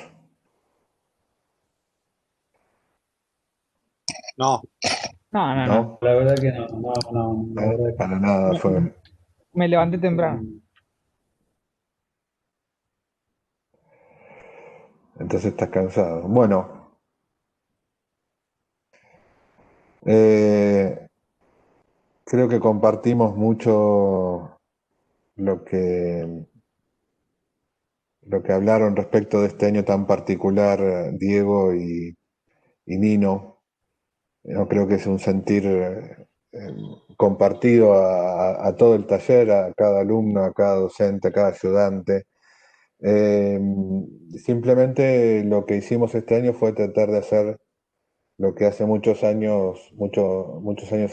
No,
No, no, no.
¿No?
La verdad que no, la verdad que
Para nada
Me,
fue.
me levanté temprano.
Entonces estás cansado. Bueno, eh, creo que compartimos mucho lo que lo que hablaron respecto de este año tan particular, Diego y Nino. Yo creo que es un sentir compartido a todo el taller, a cada alumno, a cada docente, a cada ayudante. Simplemente lo que hicimos este año fue tratar de hacer lo que hace muchos años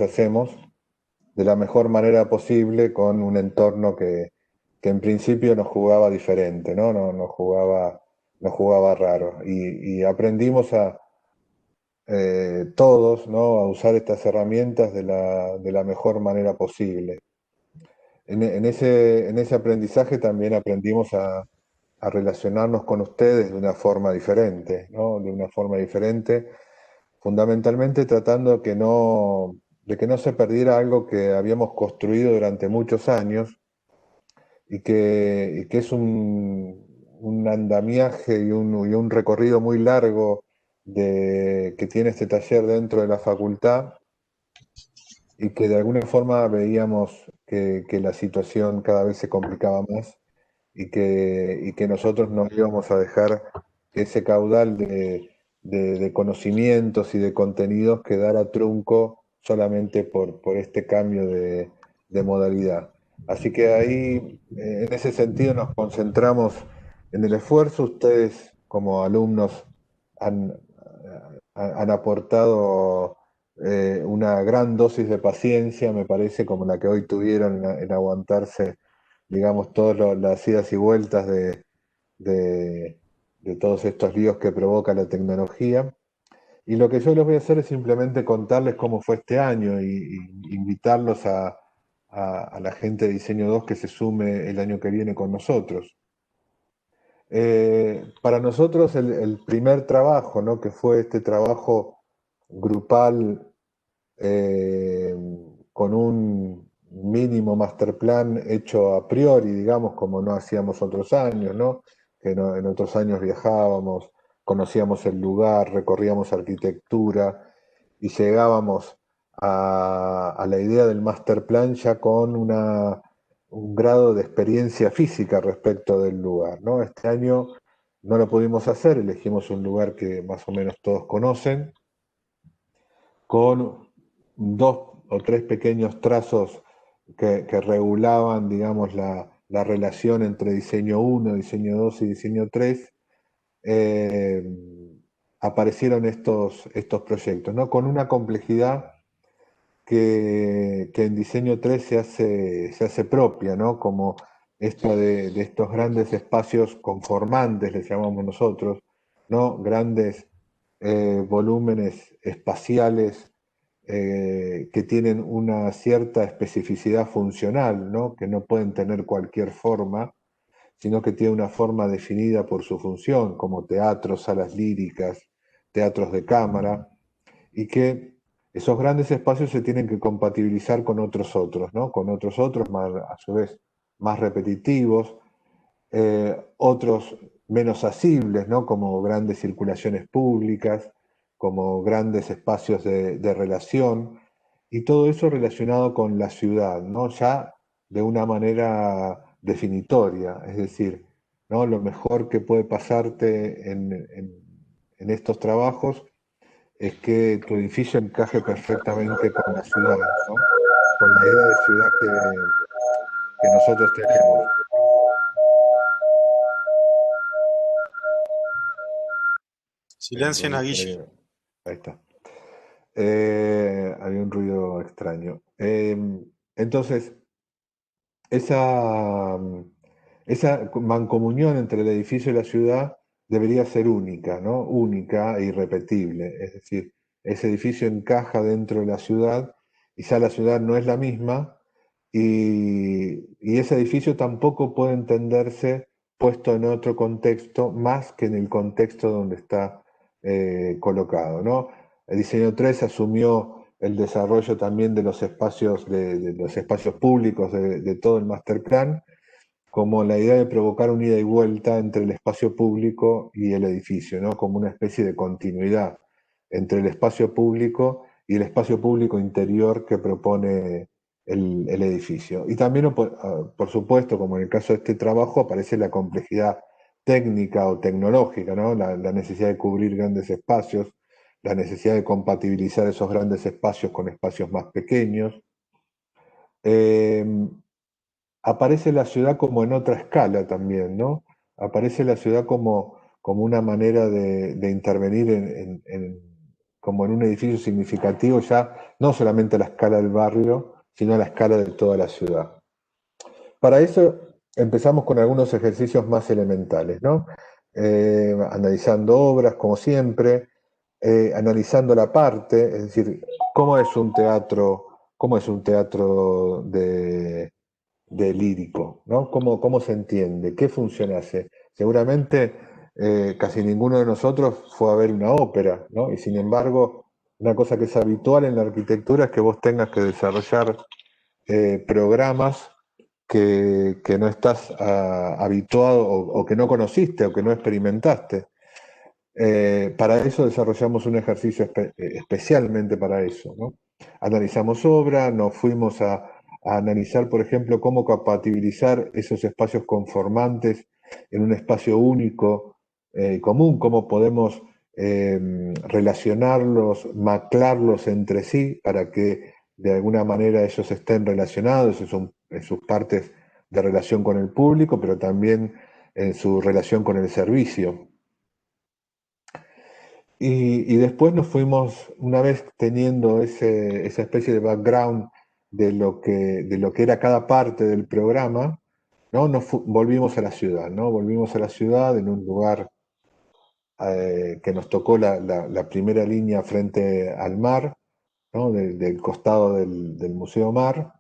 hacemos, de la mejor manera posible, con un entorno que en principio nos jugaba diferente, ¿no? Nos jugaba raro. Y aprendimos todos, ¿no?, a usar estas herramientas de la mejor manera posible. En ese aprendizaje también aprendimos a relacionarnos con ustedes de una forma diferente, ¿no? De una forma diferente, fundamentalmente tratando de que no se perdiera algo que habíamos construido durante muchos años y que es un andamiaje y un recorrido muy largo que tiene este taller dentro de la facultad, y que de alguna forma veíamos que la situación cada vez se complicaba más y que nosotros no íbamos a dejar que ese caudal de conocimientos y de contenidos quedara trunco solamente por este cambio de modalidad. Así que ahí, en ese sentido, nos concentramos en el esfuerzo. Ustedes, como alumnos, han, han aportado una gran dosis de paciencia, me parece, como la que hoy tuvieron en aguantarse, digamos, todas las idas y vueltas de, de todos estos líos que provoca la tecnología. Y lo que yo les voy a hacer es simplemente contarles cómo fue este año y invitarlos a la gente de Diseño 2 que se sume el año que viene con nosotros. Para nosotros el primer trabajo, ¿no?, que fue este trabajo grupal, con un mínimo master plan hecho a priori, digamos, como no hacíamos otros años, ¿no? Que en otros años viajábamos, conocíamos el lugar, recorríamos arquitectura y llegábamos a la idea del master plan ya con un grado de experiencia física respecto del lugar, ¿no? Este año no lo pudimos hacer, elegimos un lugar que más o menos todos conocen, con 2 o 3 pequeños trazos que regulaban, digamos, la relación entre diseño 1, diseño 2 y diseño 3, aparecieron estos proyectos, ¿no?, con una complejidad que en diseño 3 se hace propia, ¿no?, como esto de estos grandes espacios conformantes, les llamamos nosotros, ¿no?, grandes volúmenes espaciales que tienen una cierta especificidad funcional, ¿no?, que no pueden tener cualquier forma, sino que tienen una forma definida por su función, como teatros, salas líricas, teatros de cámara, y que esos grandes espacios se tienen que compatibilizar con otros, ¿no?, con otros más, a su vez, más repetitivos, otros menos asibles, ¿no?, como grandes circulaciones públicas, como grandes espacios de relación, y todo eso relacionado con la ciudad, ¿no?, ya de una manera definitoria. Es decir, ¿no?, lo mejor que puede pasarte en estos trabajos es que tu edificio encaje perfectamente con la ciudad, ¿no?, con la idea de ciudad que nosotros tenemos.
Silencio en Aguille.
Ahí está. Había un ruido extraño. Entonces, esa mancomunión entre el edificio y la ciudad debería ser única, ¿no? Única e irrepetible. Es decir, ese edificio encaja dentro de la ciudad y ya la ciudad no es la misma, y ese edificio tampoco puede entenderse puesto en otro contexto más que en el contexto donde está colocado, ¿no? El diseño 3 asumió el desarrollo también de los espacios, de los espacios públicos de todo el master plan, como la idea de provocar un ida y vuelta entre el espacio público y el edificio, ¿no?, como una especie de continuidad entre el espacio público y el espacio público interior que propone el edificio. Y también, por supuesto, como en el caso de este trabajo, aparece la complejidad técnica o tecnológica, ¿no? La necesidad de cubrir grandes espacios, la necesidad de compatibilizar esos grandes espacios con espacios más pequeños. Aparece la ciudad como en otra escala también, ¿no? Aparece la ciudad como una manera de intervenir como en un edificio significativo, ya no solamente a la escala del barrio, sino a la escala de toda la ciudad. Para eso empezamos con algunos ejercicios más elementales, ¿no? Analizando obras, como siempre, analizando la parte, es decir, cómo es un teatro de lírico, ¿no? ¿Cómo se entiende? ¿Qué función hace? Seguramente casi ninguno de nosotros fue a ver una ópera, ¿no? Y sin embargo, una cosa que es habitual en la arquitectura es que vos tengas que desarrollar programas que no estás habituado o que no conociste o que no experimentaste. Para eso desarrollamos un ejercicio especialmente para eso, ¿no? Analizamos obra, nos fuimos a analizar, por ejemplo, cómo compatibilizar esos espacios conformantes en un espacio único común, cómo podemos relacionarlos, maclarlos entre sí para que de alguna manera ellos estén relacionados en sus partes de relación con el público, pero también en su relación con el servicio. Y después nos fuimos, una vez teniendo esa especie de background de lo que era cada parte del programa, ¿no? Volvimos a la ciudad, ¿no? Volvimos a la ciudad en un lugar que nos tocó la primera línea frente al mar, ¿no? Del costado del Museo Mar,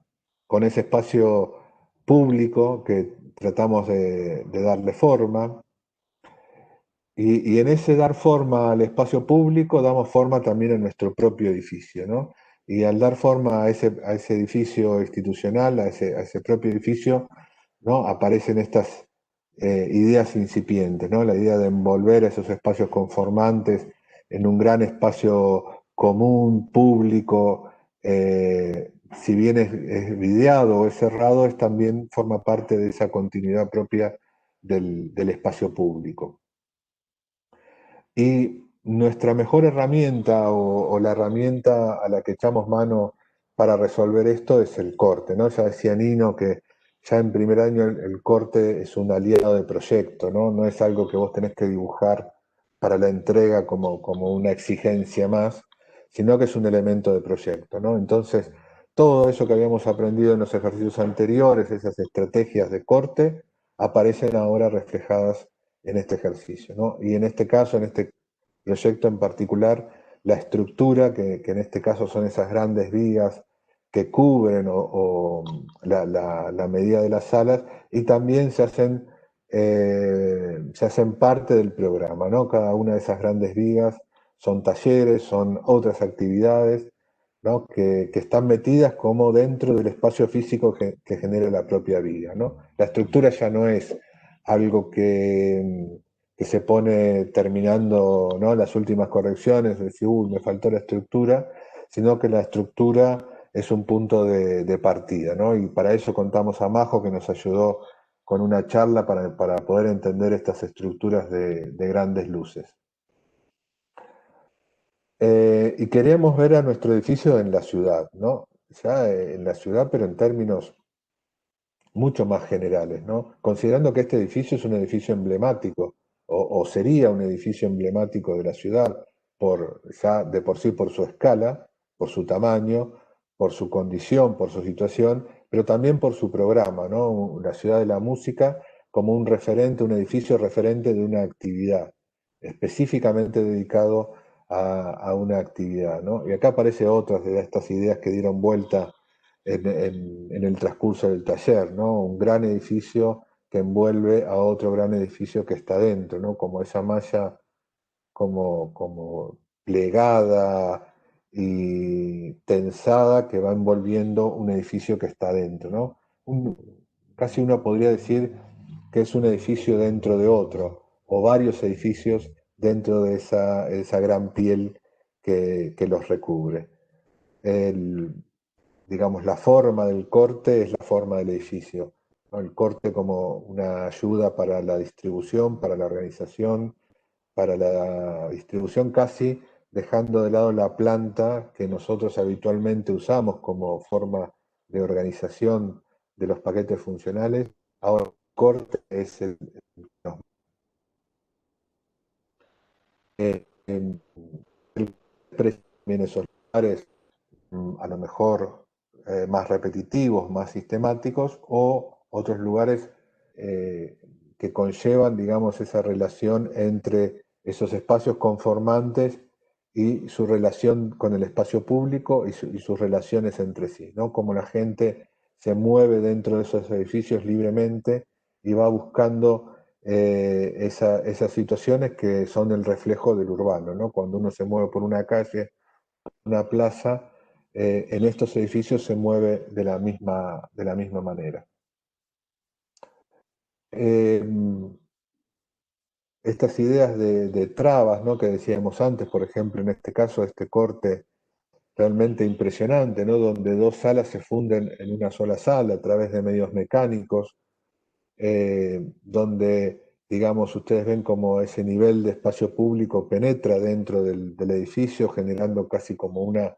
con ese espacio público que tratamos de darle forma. Y en ese dar forma al espacio público, damos forma también a nuestro propio edificio, ¿no? Y al dar forma a ese edificio institucional, a ese propio edificio, ¿no? Aparecen estas ideas incipientes, ¿no? La idea de envolver esos espacios conformantes en un gran espacio común, público, si bien es videado o es cerrado, también forma parte de esa continuidad propia del espacio público. Y nuestra mejor herramienta o la herramienta a la que echamos mano para resolver esto es el corte, ¿no? Ya decía Nino que ya en primer año el corte es un aliado de proyecto, ¿no? No es algo que vos tenés que dibujar para la entrega como una exigencia más, sino que es un elemento de proyecto, ¿no? Entonces, todo eso que habíamos aprendido en los ejercicios anteriores, esas estrategias de corte, aparecen ahora reflejadas en este ejercicio, ¿no? Y en este caso, en este proyecto en particular, la estructura, que en este caso son esas grandes vigas que cubren la medida de las salas, y también se hacen parte del programa, ¿no? Cada una de esas grandes vigas son talleres, son otras actividades, ¿no? que están metidas como dentro del espacio físico que genera la propia viga, ¿no? La estructura ya no es algo que se pone terminando, ¿no? Las últimas correcciones, decir, uy, me faltó la estructura, sino que la estructura es un punto de partida, ¿no? Y para eso contamos a Majo, que nos ayudó con una charla para poder entender estas estructuras de grandes luces. Y queríamos ver a nuestro edificio en la ciudad, ¿no? Ya en la ciudad, pero en términos mucho más generales, ¿no? Considerando que este edificio es un edificio emblemático, o sería un edificio emblemático de la ciudad, ya de por sí por su escala, por su tamaño, por su condición, por su situación, pero también por su programa, ¿no? La ciudad de la música como un referente, un edificio referente de una actividad, específicamente dedicado a una actividad, ¿no? Y acá aparecen otras de estas ideas que dieron vuelta en el transcurso del taller, ¿no? Un gran edificio que envuelve a otro gran edificio que está dentro, ¿no? Como esa malla como plegada y tensada que va envolviendo un edificio que está dentro, ¿no? Casi uno podría decir que es un edificio dentro de otro, o varios edificios dentro de esa gran piel que los recubre. Digamos, la forma del corte es la forma del edificio. ¿no? El corte como una ayuda para la distribución, para la organización, para la distribución casi dejando de lado la planta que nosotros habitualmente usamos como forma de organización de los paquetes funcionales. Ahora el corte es el también esos lugares a lo mejor más repetitivos, más sistemáticos, o otros lugares que conllevan, digamos, esa relación entre esos espacios conformantes y su relación con el espacio público y sus relaciones entre sí, ¿no? Como la gente se mueve dentro de esos edificios libremente y va buscando esas situaciones que son el reflejo del urbano, ¿no? Cuando uno se mueve por una calle, una plaza, en estos edificios se mueve de la misma manera. Estas ideas de trabas, ¿no? Que decíamos antes, por ejemplo, en este caso, este corte realmente impresionante, ¿no? Donde dos salas se funden en una sola sala a través de medios mecánicos, donde, digamos, ustedes ven como ese nivel de espacio público penetra dentro del edificio, generando casi como una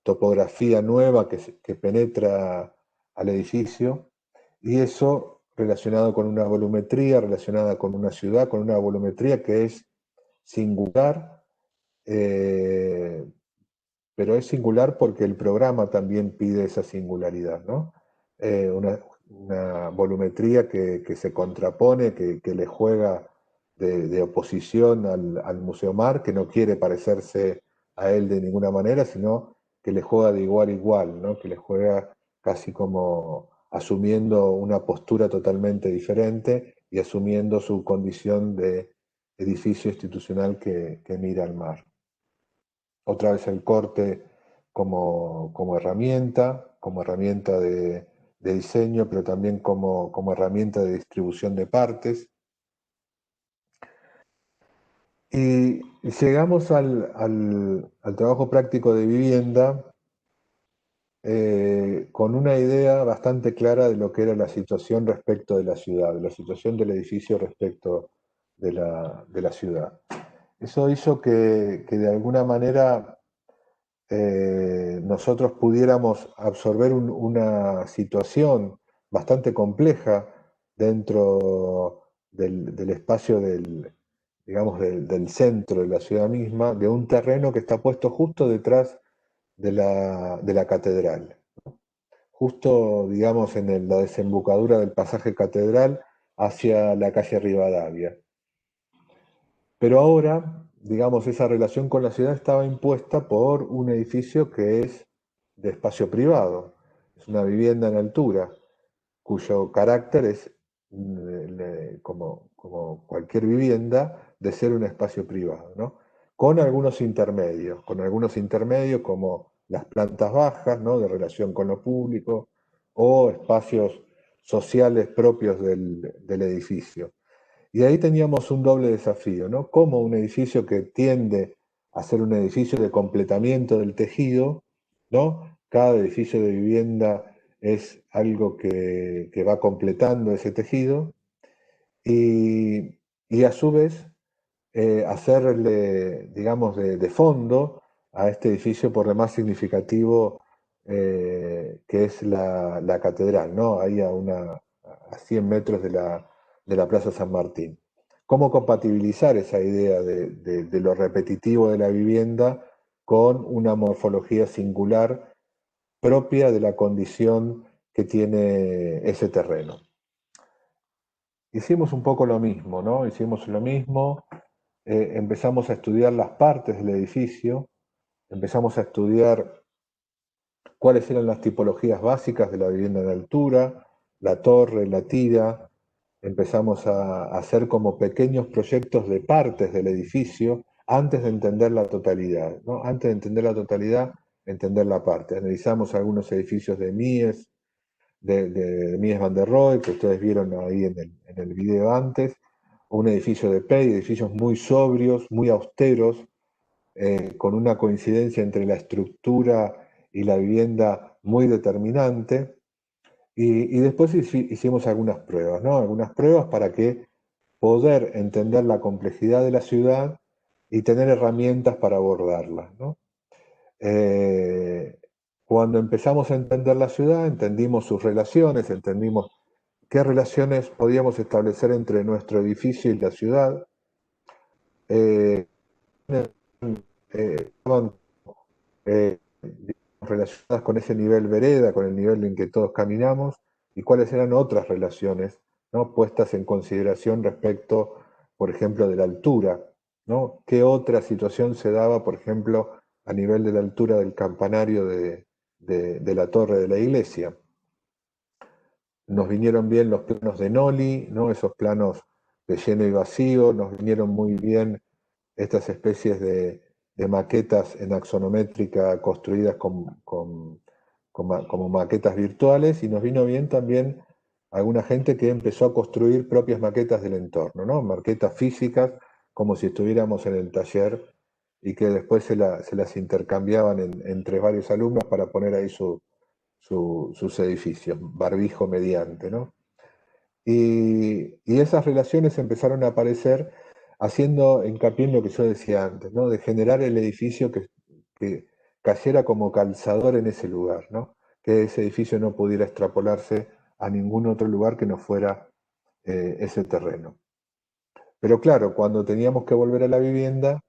topografía nueva que penetra al edificio, y eso relacionado con una volumetría, relacionada con una ciudad, con una volumetría que es singular, pero es singular porque el programa también pide esa singularidad, ¿no? Una volumetría que se contrapone, que le juega de oposición al Museo Mar, que no quiere parecerse a él de ninguna manera, sino que le juega de igual a igual, ¿no? Que le juega casi como asumiendo una postura totalmente diferente y asumiendo su condición de edificio institucional que mira al mar. Otra vez el corte como herramienta de diseño, pero también como herramienta de distribución de partes. Y llegamos al trabajo práctico de vivienda con una idea bastante clara de lo que era la situación respecto de la ciudad, de la situación del edificio respecto de la ciudad. Eso hizo que de alguna manera nosotros pudiéramos absorber una situación bastante compleja dentro del espacio digamos, del centro de la ciudad misma, de un terreno que está puesto justo detrás de la catedral, justo, digamos, en la desembocadura del pasaje catedral hacia la calle Rivadavia. Pero ahora, digamos, esa relación con la ciudad estaba impuesta por un edificio que es de espacio privado. Es una vivienda en altura, cuyo carácter es, como cualquier vivienda, de ser un espacio privado, ¿no? Con algunos intermedios como las plantas bajas, ¿no? De relación con lo público, o espacios sociales propios del edificio. Y ahí teníamos un doble desafío, ¿no? Como un edificio que tiende a ser un edificio de completamiento del tejido, ¿no? Cada edificio de vivienda es algo que va completando ese tejido y a su vez hacerle, digamos, de fondo a este edificio por demás significativo que es la catedral, ¿no? Ahí a 100 metros de la Plaza San Martín. ¿Cómo compatibilizar esa idea de lo repetitivo de la vivienda con una morfología singular propia de la condición que tiene ese terreno? Hicimos un poco lo mismo, ¿no? Hicimos lo mismo, empezamos a estudiar las partes del edificio, empezamos a estudiar cuáles eran las tipologías básicas de la vivienda de altura, la torre, la tira. Empezamos a hacer como pequeños proyectos de partes del edificio antes de entender la totalidad, ¿no? Antes de entender la totalidad, entender la parte. Analizamos algunos edificios de Mies, de Mies van der Rohe, que ustedes vieron ahí en el video antes, un edificio de Pei, edificios muy sobrios, muy austeros, con una coincidencia entre la estructura y la vivienda muy determinante, Y después hicimos algunas pruebas, ¿no? Algunas pruebas para que poder entender la complejidad de la ciudad y tener herramientas para abordarla, ¿no? Cuando empezamos a entender la ciudad, entendimos sus relaciones, entendimos qué relaciones podíamos establecer entre nuestro edificio y la ciudad. Estaban relacionadas con ese nivel vereda, con el nivel en que todos caminamos, y cuáles eran otras relaciones, ¿no? Puestas en consideración respecto, por ejemplo, de la altura, ¿no? ¿Qué otra situación se daba, por ejemplo, a nivel de la altura del campanario de la torre de la iglesia? Nos vinieron bien los planos de Noli, ¿no? Esos planos de lleno y vacío, nos vinieron muy bien estas especies de maquetas en axonométrica construidas como maquetas virtuales, y nos vino bien también alguna gente que empezó a construir propias maquetas del entorno, ¿no? Maquetas físicas, como si estuviéramos en el taller, y que después se las intercambiaban entre varios alumnos para poner ahí sus edificios, barbijo mediante, ¿no? Y esas relaciones empezaron a aparecer haciendo hincapié en lo que yo decía antes, ¿no? De generar el edificio que cayera como calzador en ese lugar, ¿no? Que ese edificio no pudiera extrapolarse a ningún otro lugar que no fuera ese terreno. Pero claro, cuando teníamos que volver a la vivienda,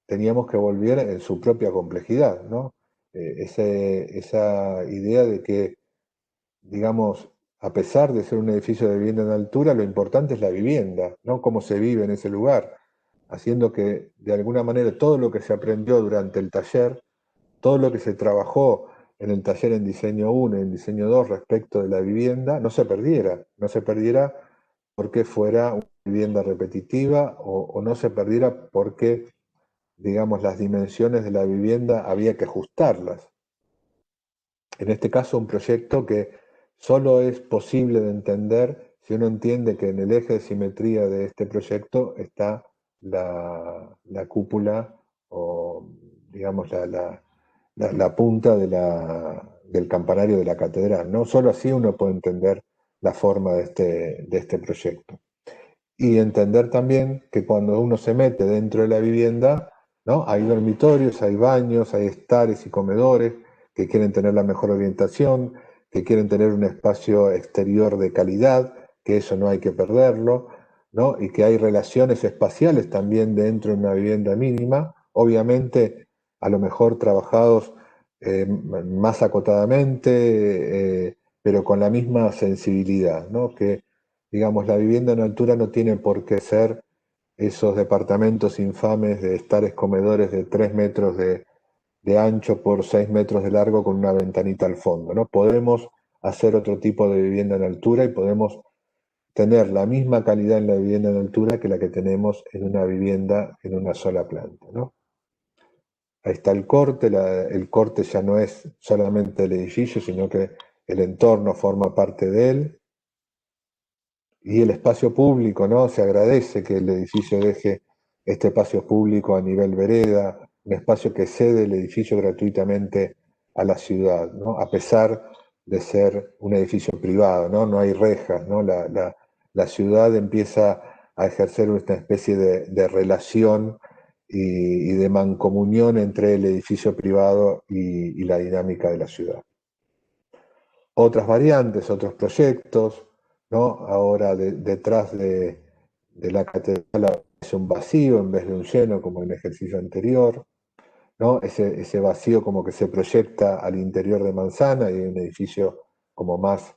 teníamos que volver en su propia complejidad, ¿no? Esa idea de que, digamos, a pesar de ser un edificio de vivienda en altura, lo importante es la vivienda, ¿no? Cómo se vive en ese lugar, haciendo que de alguna manera todo lo que se aprendió durante el taller, todo lo que se trabajó en el taller en diseño 1 y en diseño 2 respecto de la vivienda, no se perdiera porque fuera una vivienda repetitiva o no se perdiera porque, digamos, las dimensiones de la vivienda había que ajustarlas. En este caso, un proyecto que solo es posible de entender si uno entiende que en el eje de simetría de este proyecto está la cúpula o, digamos, la punta del campanario de la catedral, ¿no? Solo así uno puede entender la forma de este proyecto. Y entender también que cuando uno se mete dentro de la vivienda, ¿no? Hay dormitorios, hay baños, hay estares y comedores que quieren tener la mejor orientación, que quieren tener un espacio exterior de calidad, que eso no hay que perderlo, ¿no? Y que hay relaciones espaciales también dentro de una vivienda mínima, obviamente a lo mejor trabajados más acotadamente, pero con la misma sensibilidad, ¿no? Que, digamos, la vivienda en altura no tiene por qué ser esos departamentos infames de estares comedores de 3 metros de ancho por 6 metros de largo con una ventanita al fondo, ¿no? Podemos hacer otro tipo de vivienda en altura y podemos tener la misma calidad en la vivienda en altura que la que tenemos en una vivienda en una sola planta, ¿no? Ahí está el corte, el corte ya no es solamente el edificio, sino que el entorno forma parte de él. Y el espacio público, ¿no? Se agradece que el edificio deje este espacio público a nivel vereda, un espacio que cede el edificio gratuitamente a la ciudad, ¿no? A pesar de ser un edificio privado, ¿no? No hay rejas, ¿no? La ciudad empieza a ejercer una especie de relación y de mancomunión entre el edificio privado y la dinámica de la ciudad. Otras variantes, otros proyectos, ¿no? Ahora detrás de la catedral es un vacío en vez de un lleno como en el ejercicio anterior, ¿no? Ese vacío como que se proyecta al interior de Manzana y un edificio como más,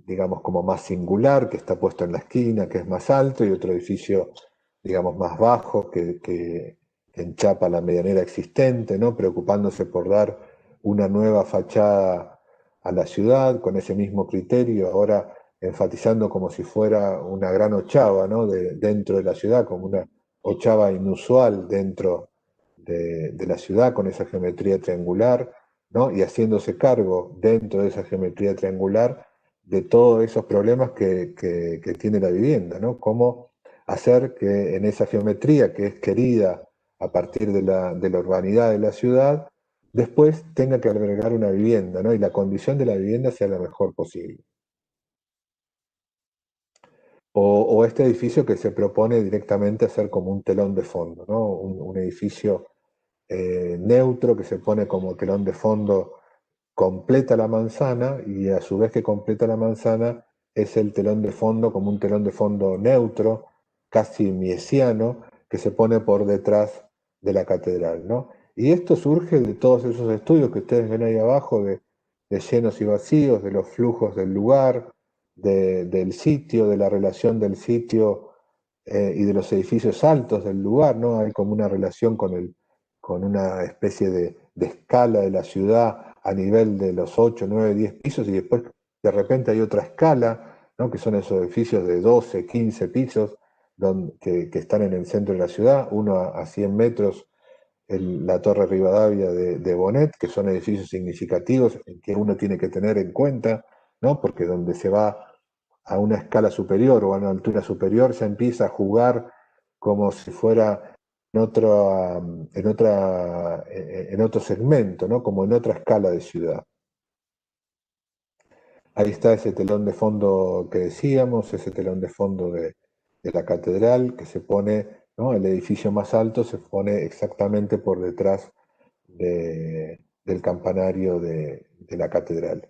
digamos, como más singular, que está puesto en la esquina, que es más alto, y otro edificio, digamos, más bajo, que enchapa la medianera existente, ¿no? Preocupándose por dar una nueva fachada a la ciudad con ese mismo criterio, ahora enfatizando como si fuera una gran ochava, ¿no? Dentro de la ciudad, como una ochava inusual dentro de la ciudad, con esa geometría triangular, ¿no? Y haciéndose cargo dentro de esa geometría triangular de todos esos problemas que tiene la vivienda, ¿no? Cómo hacer que en esa geometría que es querida a partir de la urbanidad de la ciudad, después tenga que albergar una vivienda, ¿no? Y la condición de la vivienda sea la mejor posible. O este edificio que se propone directamente hacer como un telón de fondo, ¿no? Un edificio neutro que se pone como telón de fondo, completa la manzana y a su vez que completa la manzana es el telón de fondo como un telón de fondo neutro, casi miesiano, que se pone por detrás de la catedral, ¿no? Y esto surge de todos esos estudios que ustedes ven ahí abajo, de llenos y vacíos, de los flujos del lugar, del sitio, de la relación del sitio y de los edificios altos del lugar, ¿no? Hay como una relación con una especie de escala de la ciudad a nivel de los 8, 9, 10 pisos y después de repente hay otra escala, ¿no? Que son esos edificios de 12, 15 pisos que están en el centro de la ciudad, uno a 100 metros, la Torre Rivadavia de Bonet, que son edificios significativos que uno tiene que tener en cuenta, ¿no? Porque donde se va a una escala superior o a una altura superior ya empieza a jugar como si fuera en otro segmento, ¿no? Como en otra escala de ciudad. Ahí está ese telón de fondo que decíamos, ese telón de fondo de la catedral que se pone, ¿no? El edificio más alto se pone exactamente por detrás del campanario de la catedral.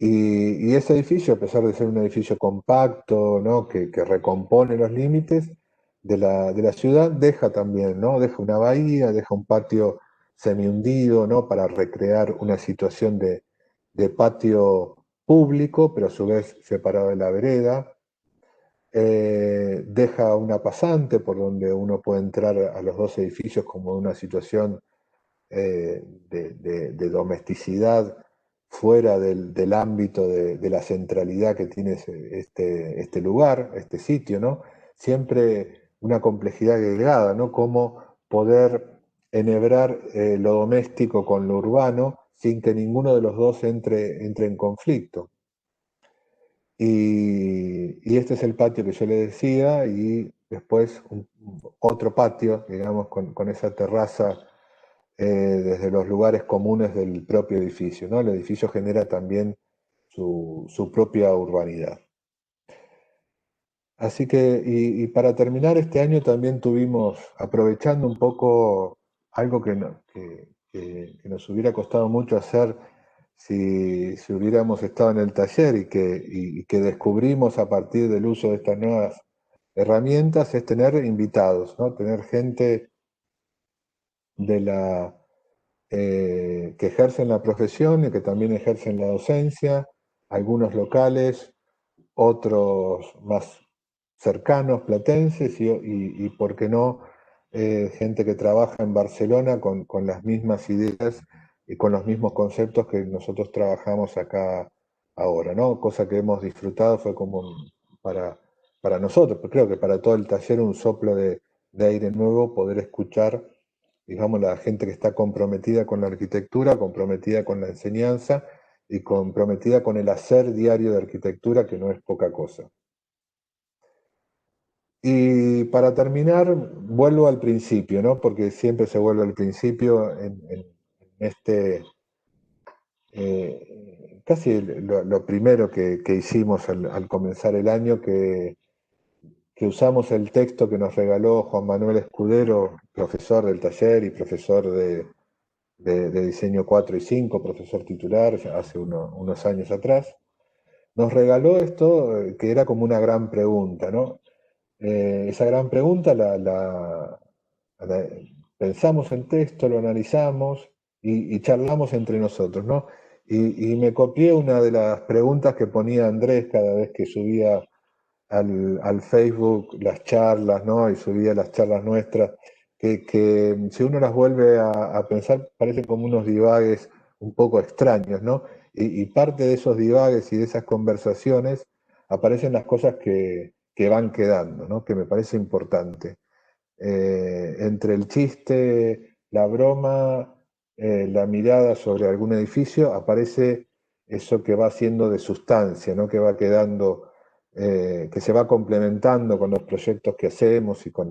Y ese edificio, a pesar de ser un edificio compacto, ¿no? que recompone los límites de la ciudad, deja también, ¿no? Deja una bahía, deja un patio semi-hundido, ¿no? Para recrear una situación de patio público, pero a su vez separado de la vereda. Deja una pasante por donde uno puede entrar a los dos edificios como una situación de domesticidad fuera del ámbito de la centralidad que tiene este lugar, este sitio, ¿no? Siempre una complejidad agregada, ¿no? Cómo poder enhebrar lo doméstico con lo urbano sin que ninguno de los dos entre en conflicto. Y este es el patio que yo le decía, y después otro patio, digamos, con esa terraza desde los lugares comunes del propio edificio, ¿no? El edificio genera también su propia urbanidad. Así que, y para terminar, este año también tuvimos, aprovechando un poco algo que nos hubiera costado mucho hacer si hubiéramos estado en el taller y que descubrimos a partir del uso de estas nuevas herramientas, es tener invitados, ¿no? Tener gente de que ejercen la profesión y que también ejercen la docencia, algunos locales, otros más cercanos, platenses, y por qué no, gente que trabaja en Barcelona con las mismas ideas y con los mismos conceptos que nosotros trabajamos acá ahora, ¿no? Cosa que hemos disfrutado, fue como para nosotros, pero creo que para todo el taller un soplo de aire nuevo, poder escuchar, digamos, la gente que está comprometida con la arquitectura, comprometida con la enseñanza y comprometida con el hacer diario de arquitectura, que no es poca cosa. Y para terminar, vuelvo al principio, ¿no? Porque siempre se vuelve al principio en este, casi lo primero que hicimos al comenzar el año, que usamos el texto que nos regaló Juan Manuel Escudero, profesor del taller y profesor de diseño 4 y 5, profesor titular, hace unos años atrás. Nos regaló esto que era como una gran pregunta, ¿no? Esa gran pregunta pensamos el texto, lo analizamos y charlamos entre nosotros, ¿no? Y me copié una de las preguntas que ponía Andrés cada vez que subía al Facebook las charlas, ¿no? Y subía las charlas nuestras, que si uno las vuelve a pensar, parecen como unos divagues un poco extraños, ¿no? Y parte de esos divagues y de esas conversaciones aparecen las cosas que van quedando, ¿no? Que me parece importante. Entre el chiste, la broma, la mirada sobre algún edificio, aparece eso que va siendo de sustancia, ¿no? Que va quedando, que se va complementando con los proyectos que hacemos y con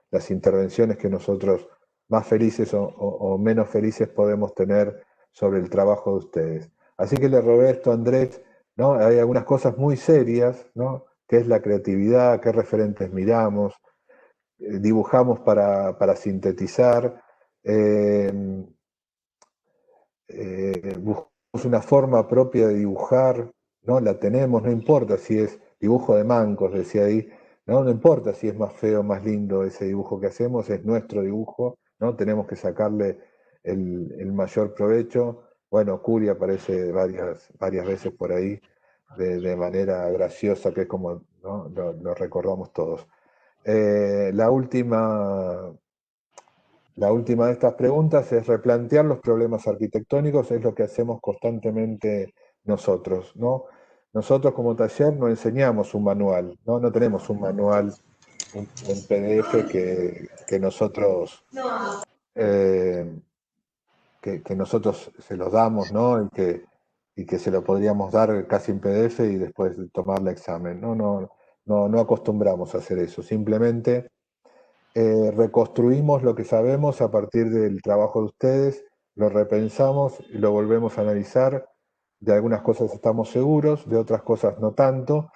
las intervenciones que nosotros más felices o menos felices podemos tener sobre el trabajo de ustedes. Así que le robé esto a Andrés, ¿no? Hay algunas cosas muy serias, ¿no? ¿Qué es la creatividad? ¿Qué referentes miramos? Dibujamos para sintetizar, buscamos una forma propia de dibujar, ¿no? La tenemos, no importa si es dibujo de mancos, decía ahí, no importa si es más feo o más lindo ese dibujo que hacemos, es nuestro dibujo, ¿no? Tenemos que sacarle el mayor provecho. Bueno, Curi aparece varias veces por ahí de manera graciosa, que es como, ¿no? Lo recordamos todos. La última de estas preguntas es replantear los problemas arquitectónicos, es lo que hacemos constantemente nosotros, ¿no? Nosotros como taller no enseñamos un manual, no tenemos un manual en PDF que nosotros que nosotros se los damos, ¿no? Y que se lo podríamos dar casi en PDF y después tomar el examen. No acostumbramos a hacer eso, simplemente reconstruimos lo que sabemos a partir del trabajo de ustedes, lo repensamos y lo volvemos a analizar. De algunas cosas estamos seguros, de otras cosas no tanto,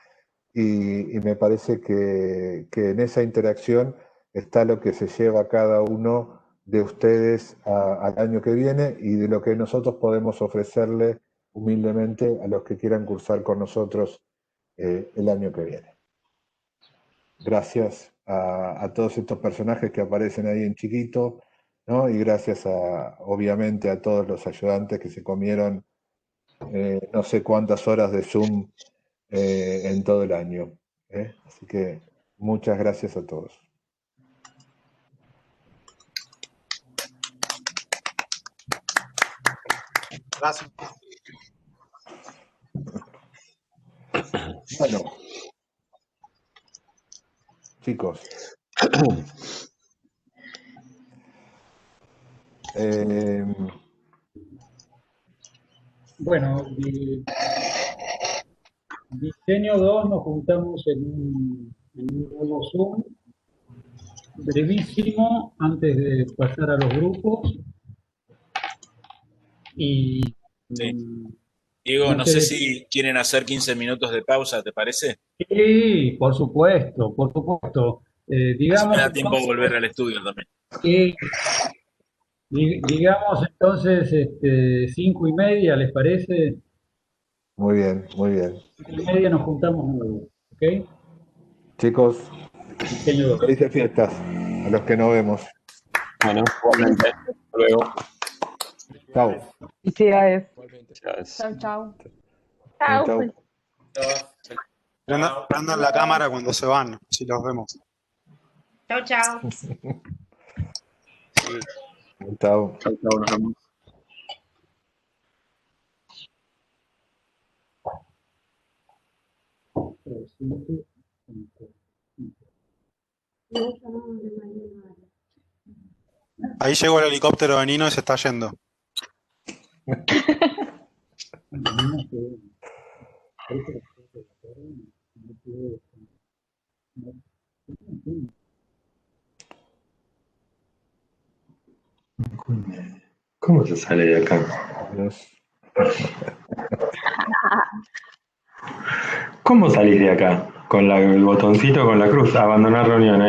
y me parece que en esa interacción está lo que se lleva cada uno de ustedes al año que viene y de lo que nosotros podemos ofrecerle humildemente a los que quieran cursar con nosotros el año que viene. Gracias a todos estos personajes que aparecen ahí en chiquito, ¿no? Y gracias obviamente a todos los ayudantes que se comieron no sé cuántas horas de Zoom en todo el año. Así que muchas gracias a todos.
Gracias.
Bueno, chicos.
Bueno, diseño 2 nos juntamos en un nuevo Zoom, brevísimo, antes de pasar a los grupos. Y
sí. Diego, no sé si quieren hacer 15 minutos de pausa, ¿te parece?
Sí, por supuesto, por supuesto.
Así me
Digamos
da tiempo de volver al estudio también.
que, digamos entonces 5:30, ¿les parece?
Muy bien, muy bien.
5:30 nos juntamos de nuevo, ¿ok?
Chicos,
Diseño 2.
felices fiestas a los que nos vemos.
Bueno, igualmente. Hasta luego.
Chao.
Felicidades.
Gracias.
Chau.
Chao.
Prendan la cámara cuando se van, si los vemos.
Chau, chau.
Chao.
Chao, chao, nos vemos.
Ahí llegó el helicóptero de Nino y se está yendo.
¿Cómo se sale de acá? ¿Cómo salís de acá? Con el botoncito, con la cruz, abandonar reunión.